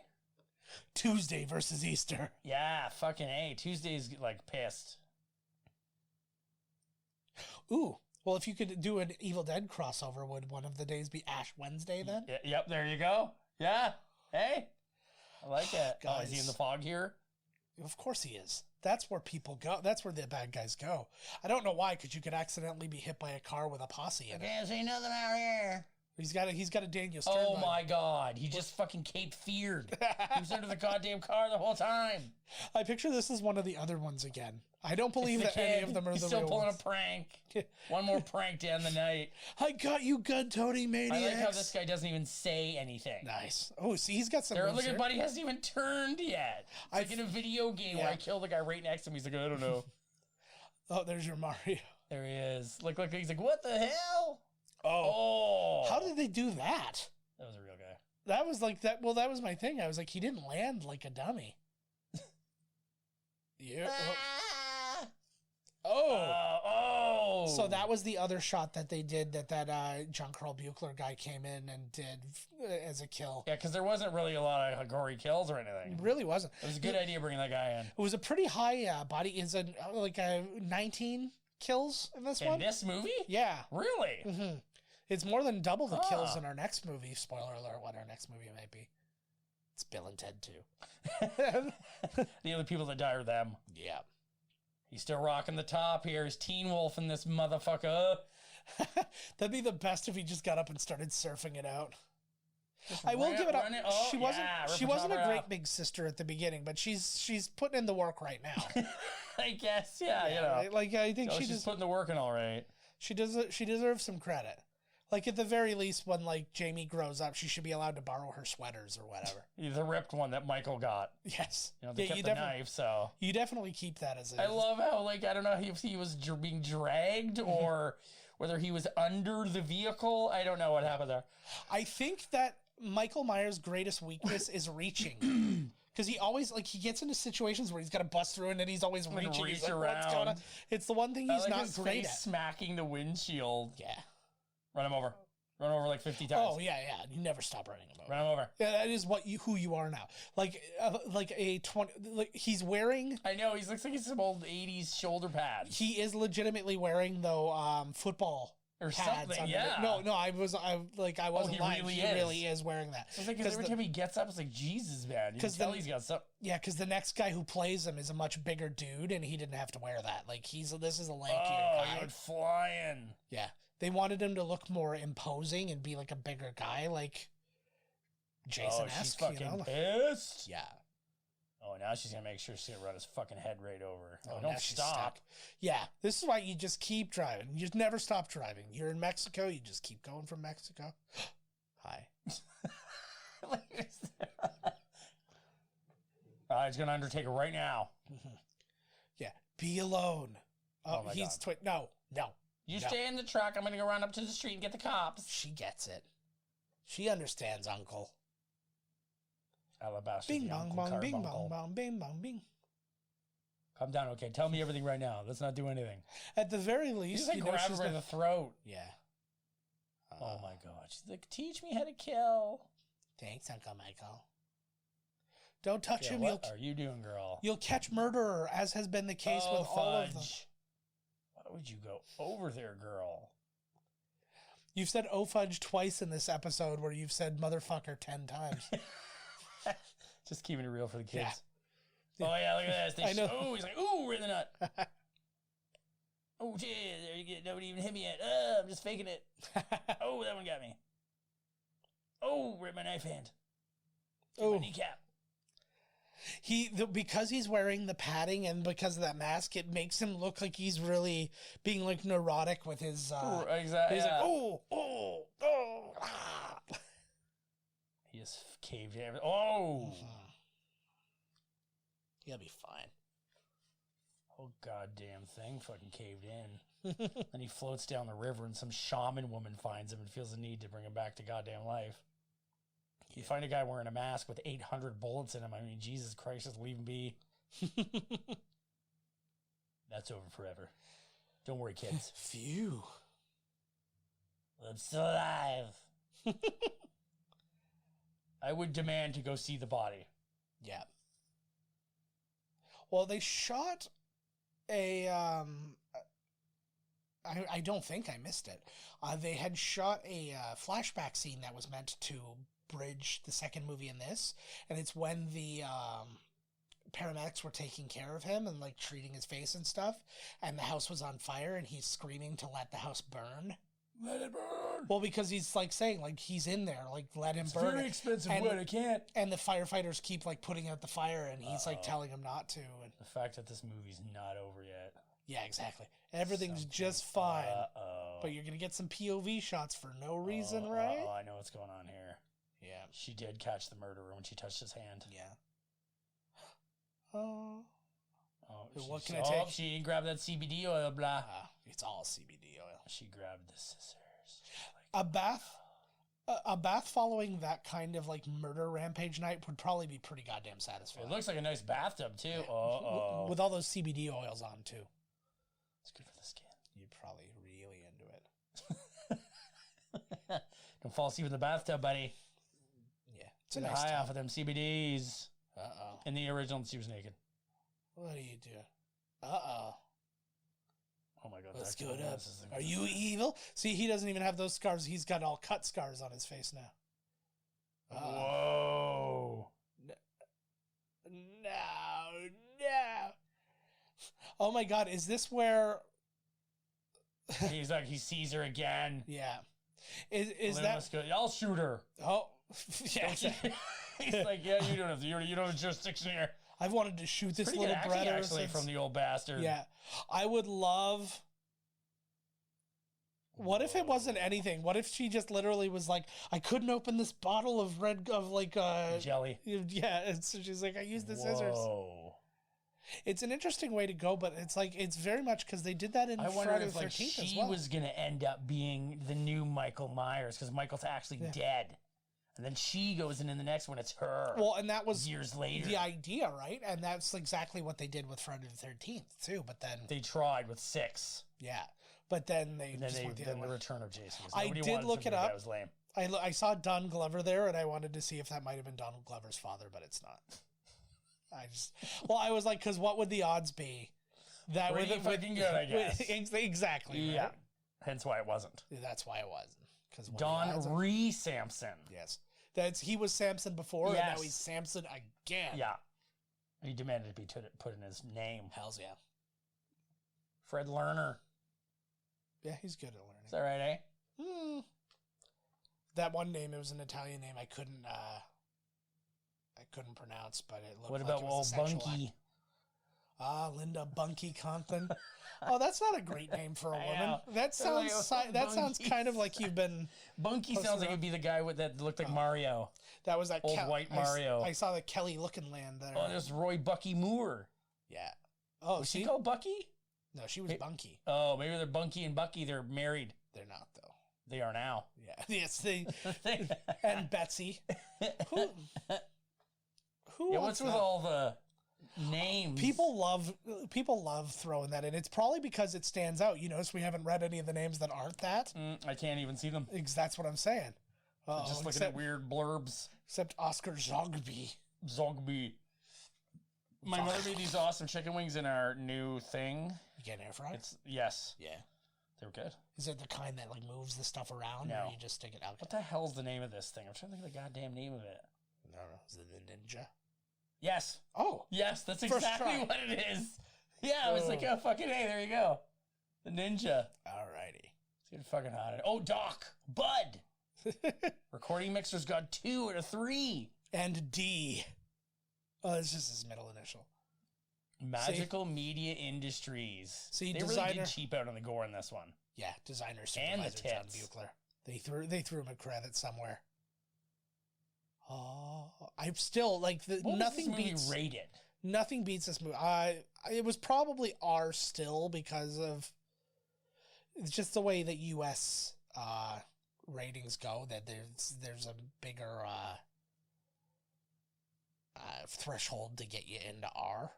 Tuesday versus Easter. Yeah, fucking A. Tuesday's like pissed. Ooh. Well, if you could do an Evil Dead crossover, would one of the days be Ash Wednesday then? Yep, there you go. Yeah. Hey. I like it. Guys. Oh, is he in the fog here? Of course he is. That's where people go. That's where the bad guys go. I don't know why, because you could accidentally be hit by a car with a posse in it. Can't see nothing out here. He's got a Daniel Stern. Oh my God. He just fucking Cape Feared. He was under the goddamn car the whole time. I picture this as one of the other ones again. I don't believe that any of them are He's the still real pulling ones. a prank. One more prank to end the night. I got you, gun-toting maniacs. I like how this guy doesn't even say anything. Nice. Oh, see, he's got some There, moves look at here. buddy hasn't even turned yet. It's like in a video game where I kill the guy right next to him. He's like, I don't know. Oh, there's your Mario. There he is. Look, he's like, what the hell? Oh. How did they do that? That was a real guy. That was like that. Well, that was my thing. I was like, he didn't land like a dummy. Yeah. Oh. So that was the other shot that they did that John Carl Buechler guy came in and did as a kill. Yeah, because there wasn't really a lot of gory kills or anything. It really wasn't. It was a good idea bringing that guy in. It was a pretty high body. Is a 19 kills in this one? In this movie? Yeah. Really? Mm-hmm. It's more than double the kills in our next movie. Spoiler alert, what our next movie might be. It's Bill and Ted 2. The only people that die are them. Yeah. He's still rocking the top here. He's Teen Wolf in this motherfucker. That'd be the best if he just got up and started surfing it out. I will give it up. She wasn't a great big sister at the beginning, but she's putting in the work right now. I guess, yeah, you know. Right? Like I think she's putting the work in all right. She deserves some credit. Like, at the very least, when, like, Jamie grows up, she should be allowed to borrow her sweaters or whatever. The ripped one that Michael got. Yes. You know, they kept the knife, so. You definitely keep that as a... I love how, like, I don't know if he was being dragged or whether he was under the vehicle. I don't know what happened there. I think that Michael Myers' greatest weakness is reaching. Because he always, like, he gets into situations where he's got to bust through and then he's always reaching. Reach like, around. What's going on? It's the one thing he's not his great face at. Smacking the windshield. Yeah. Run him over. Run over like 50 times. Oh, yeah. You never stop running him over. Run him over. Yeah, that is who you are now. Like a 20... Like, he's wearing... I know, he looks like he's some old 80s shoulder pads. He is legitimately wearing, though, football or pads something, yeah. No, I wasn't lying. Really he really is wearing that. It's like, every time he gets up, it's like, Jesus, man. You can tell he's got something. Yeah, because the next guy who plays him is a much bigger dude, and he didn't have to wear that. Like, this is a lankier guy. He went flying. Yeah. They wanted him to look more imposing and be like a bigger guy, like Jason-esque. Oh, she's fucking pissed. Yeah. Oh, now she's going to make sure she's going to run his fucking head right over. Oh, don't stop. Yeah, this is why you just keep driving. You just never stop driving. You're in Mexico, you just keep going from Mexico. Hi. He's going to undertake it right now. Yeah, be alone. Oh my he's God. No. You stay in the truck. I'm going to go run up to the street and get the cops. She gets it. She understands, Uncle. Alabaster. Bing bong bong, bing bong bong, bing bong bing. Calm down, okay? Tell me everything right now. Let's not do anything. At the very least, she's like grab her by the throat. Yeah. Oh my God. She's like, teach me how to kill. Thanks, Uncle Michael. Don't touch him. What are you doing, girl? You'll catch murderer, as has been the case with all of them. Why would you go over there, girl? You've said "oh fudge" twice in this episode, where you've said "motherfucker" 10 times. Just keeping it real for the kids. Oh, yeah, look at this. I know. Oh, he's like, ooh, right in the nut. Oh, gee, there you get. Nobody even hit me yet. I'm just faking it. Oh, that one got me. Oh, right in my knife hand. Oh, my kneecap. Because he's wearing the padding and because of that mask, it makes him look like he's really being like neurotic with his. Exactly. He's like, oh, ah. He just caved in. Oh. He'll be fine. Oh, goddamn thing fucking caved in. Then he floats down the river and some shaman woman finds him and feels the need to bring him back to goddamn life. You find a guy wearing a mask with 800 bullets in him. I mean, Jesus Christ, just leave him be. That's over forever. Don't worry, kids. Phew. I'm still alive. I would demand to go see the body. Yeah. Well, they shot a... I don't think I missed it. They had shot a flashback scene that was meant to bridge the second movie in this, and it's when the paramedics were taking care of him and like treating his face and stuff, and the house was on fire and he's screaming to let the house burn. Let it burn. Well, because he's like saying like he's in there, like let him burn. It's very expensive wood. I can't. And the firefighters keep like putting out the fire, and he's like telling him not to. And the fact that this movie's not over yet. Yeah, exactly. Everything's just fine. But you're gonna get some POV shots for no reason, right? Oh, I know what's going on here. Yeah. She did catch the murderer when she touched his hand. Yeah. Oh. What can I take? take? She didn't grab that CBD oil, blah. It's all CBD oil. She grabbed the scissors. A bath following that kind of like murder rampage night would probably be pretty goddamn satisfying. It looks like a nice bathtub too. Yeah. With all those CBD oils on too. It's good for the skin. You're probably really into it. Don't fall asleep in the bathtub, buddy. Yeah. It's a nice high off of them CBDs. Uh-oh. In the original, she was naked. What do you do? Uh-oh. Oh my God. Let's go up. Are you evil? See, he doesn't even have those scars. He's got all cut scars on his face now. Whoa. No. Oh my God. Is this where... He's like, he sees her again. Yeah. Is that... I'll shoot her. Oh. Yeah. He's like, yeah, you don't have to. You don't have jurisdiction here. I've wanted to shoot this little brother actually from the old bastard. Yeah. I would love... What if it wasn't anything? What if she just literally was like, I couldn't open this bottle of jelly. Yeah, and so she's like, I used the scissors. It's an interesting way to go, but it's like, it's very much because they did that in Friday the 13th as well. She was going to end up being the new Michael Myers because Michael's actually dead. And then she goes in the next one, it's her. Well, and that was years later. The idea, right? And that's exactly what they did with Friday the 13th, too. But then they tried with 6. Yeah. But then they the return of Jason. I did look it up. That was lame. I saw Don Glover there, and I wanted to see if that might have been Donald Glover's father, but it's not. I was like, because what would the odds be? That pretty fucking good, I guess. Exactly. Yeah. Right? Hence why it wasn't. That's why it wasn't. Because Don Sampson. Yes. He was Samson before, and now he's Samson again. Yeah. He demanded to be put in his name. Hells yeah. Fred Lerner. Yeah, he's good at learning. Is that right, eh? That one name, it was an Italian name I couldn't pronounce, but it looked what like about it was a Bunky? Linda Bunky Conklin. Oh, that's not a great name for a woman. That sounds kind of like you've been... Bunky sounds like it'd be the guy that looked like Mario. That was that old white Mario. I saw the Kelly Looking Land there. Oh, there's Roy Bucky Moore. Yeah. Oh, was she called Bucky? No, she was Bunky. Oh, maybe they're Bunky and Bucky. They're married. They're not, though. They are now. Yeah. Yes, they... and Betsy. Who what's with all the names? People love throwing that in. It's probably because it stands out. You notice we haven't read any of the names that aren't that. I can't even see them. That's what I'm saying. Just looking at weird blurbs. Except Oscar Zogby. My mother made these awesome chicken wings in our new thing. You get an air fryer? Yes. Yeah. They were good. Is it the kind that like moves the stuff around, or you just stick it out? What the hell's the name of this thing? I'm trying to think of the goddamn name of it. No. Is it the Ninja? Yes. Oh. Yes, that's First exactly try. what it is. Yeah, I was like, oh, fucking hey, there you go. The ninja. Alrighty. Let's get fucking hot. Oh, Doc. Bud. Recording mixer's got 2 and a 3. And D. Oh, it's just his middle initial. Magical Media Industries. See, they designer, really did cheap out on the gore in this one. Yeah, designer And the supervisor John tits. Buechler. They threw him a credit somewhere. Oh, I'm still like What nothing was this movie beats rated. Nothing beats this movie. It was probably R still because of it's just the way that US ratings go. That there's a bigger threshold to get you into R.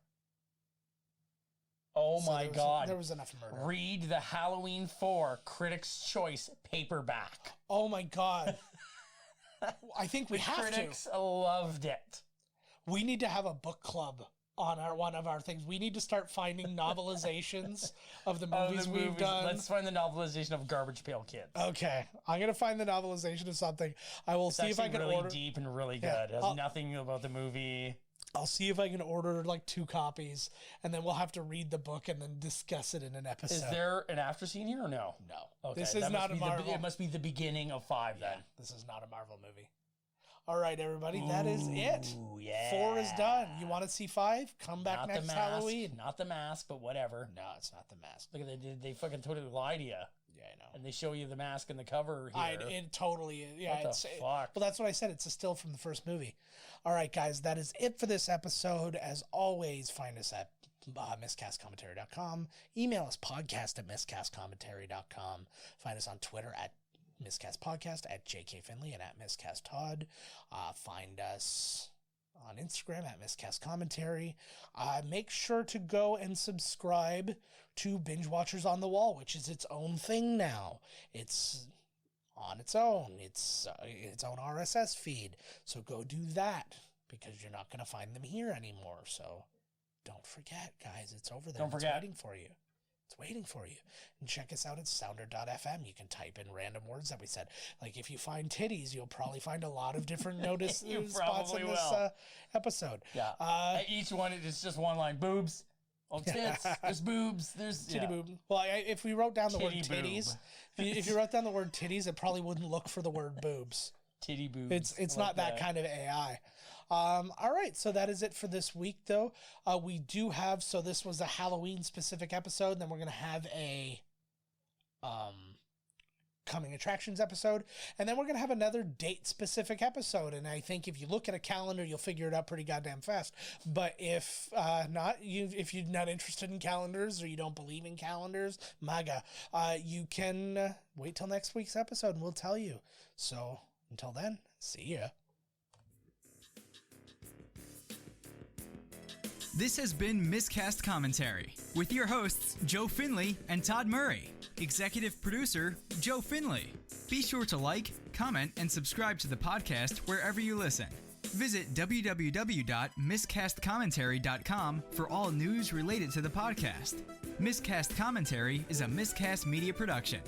Oh So my God. there was enough murder. Read the Halloween 4 Critics' Choice paperback. Oh my God. I think we The have critics to. loved it. We need to have a book club on one of our things. We need to start finding novelizations of the movies we've done. Let's find the novelization of Garbage Pail Kids. Okay, I'm gonna find the novelization of something. I will see if I can really order. deep and really good. Yeah, It has nothing about the movie. I'll see if I can order like 2 copies, and then we'll have to read the book and then discuss it in an episode. Is there an after scene here or no? No, Okay, this is that not must a be Marvel. It must be the beginning of 5 then. This is not a Marvel movie. All right, everybody, that is it. Ooh, yeah. 4 is done. You want to see 5? Come back Not next the mask, Halloween. Not the mask, but whatever. No, it's not the mask. Look at they fucking totally lie to you. Yeah, I know. And they show you the mask in the cover here. It totally is. Yeah, What the fuck? Well, that's what I said. It's a still from the first movie. All right, guys, that is it for this episode. As always, find us at miscastcommentary.com. Email us podcast@miscastcommentary.com. Find us on Twitter at miscastpodcast, at JK Finley, and at miscasttodd. Find us on Instagram at miscastcommentary. Make sure to go and subscribe to Binge Watchers on the Wall, which is its own thing now. It's on its own. It's its own RSS feed. So go do that because you're not going to find them here anymore. So don't forget, guys. It's over there. Don't forget. It's waiting for you. It's waiting for you. And check us out at sounder.fm. You can type in random words that we said. Like if you find titties, you'll probably find a lot of different notice You spots in probably this will. Episode. Yeah. Each one is just one line. Boobs. Oh, tits. There's boobs. There's Titty boob. Well, if we wrote down the word Titty titties, boob. if you wrote down the word titties, it probably wouldn't look for the word boobs. Titty boobs. It's I not like that kind of AI. All right, so that is it for this week, though. We do have, so this was a Halloween specific episode, and then we're going to have a coming attractions episode, and then we're going to have another date specific episode. And I think if you look at a calendar, you'll figure it out pretty goddamn fast. But if not, if you're not interested in calendars or you don't believe in calendars, MAGA, you can wait till next week's episode and we'll tell you. So until then, see ya. This has been Miscast Commentary with your hosts, Joe Finley and Todd Murray. Executive producer, Joe Finley. Be sure to like, comment, and subscribe to the podcast wherever you listen. Visit www.miscastcommentary.com for all news related to the podcast. Miscast Commentary is a Miscast Media production.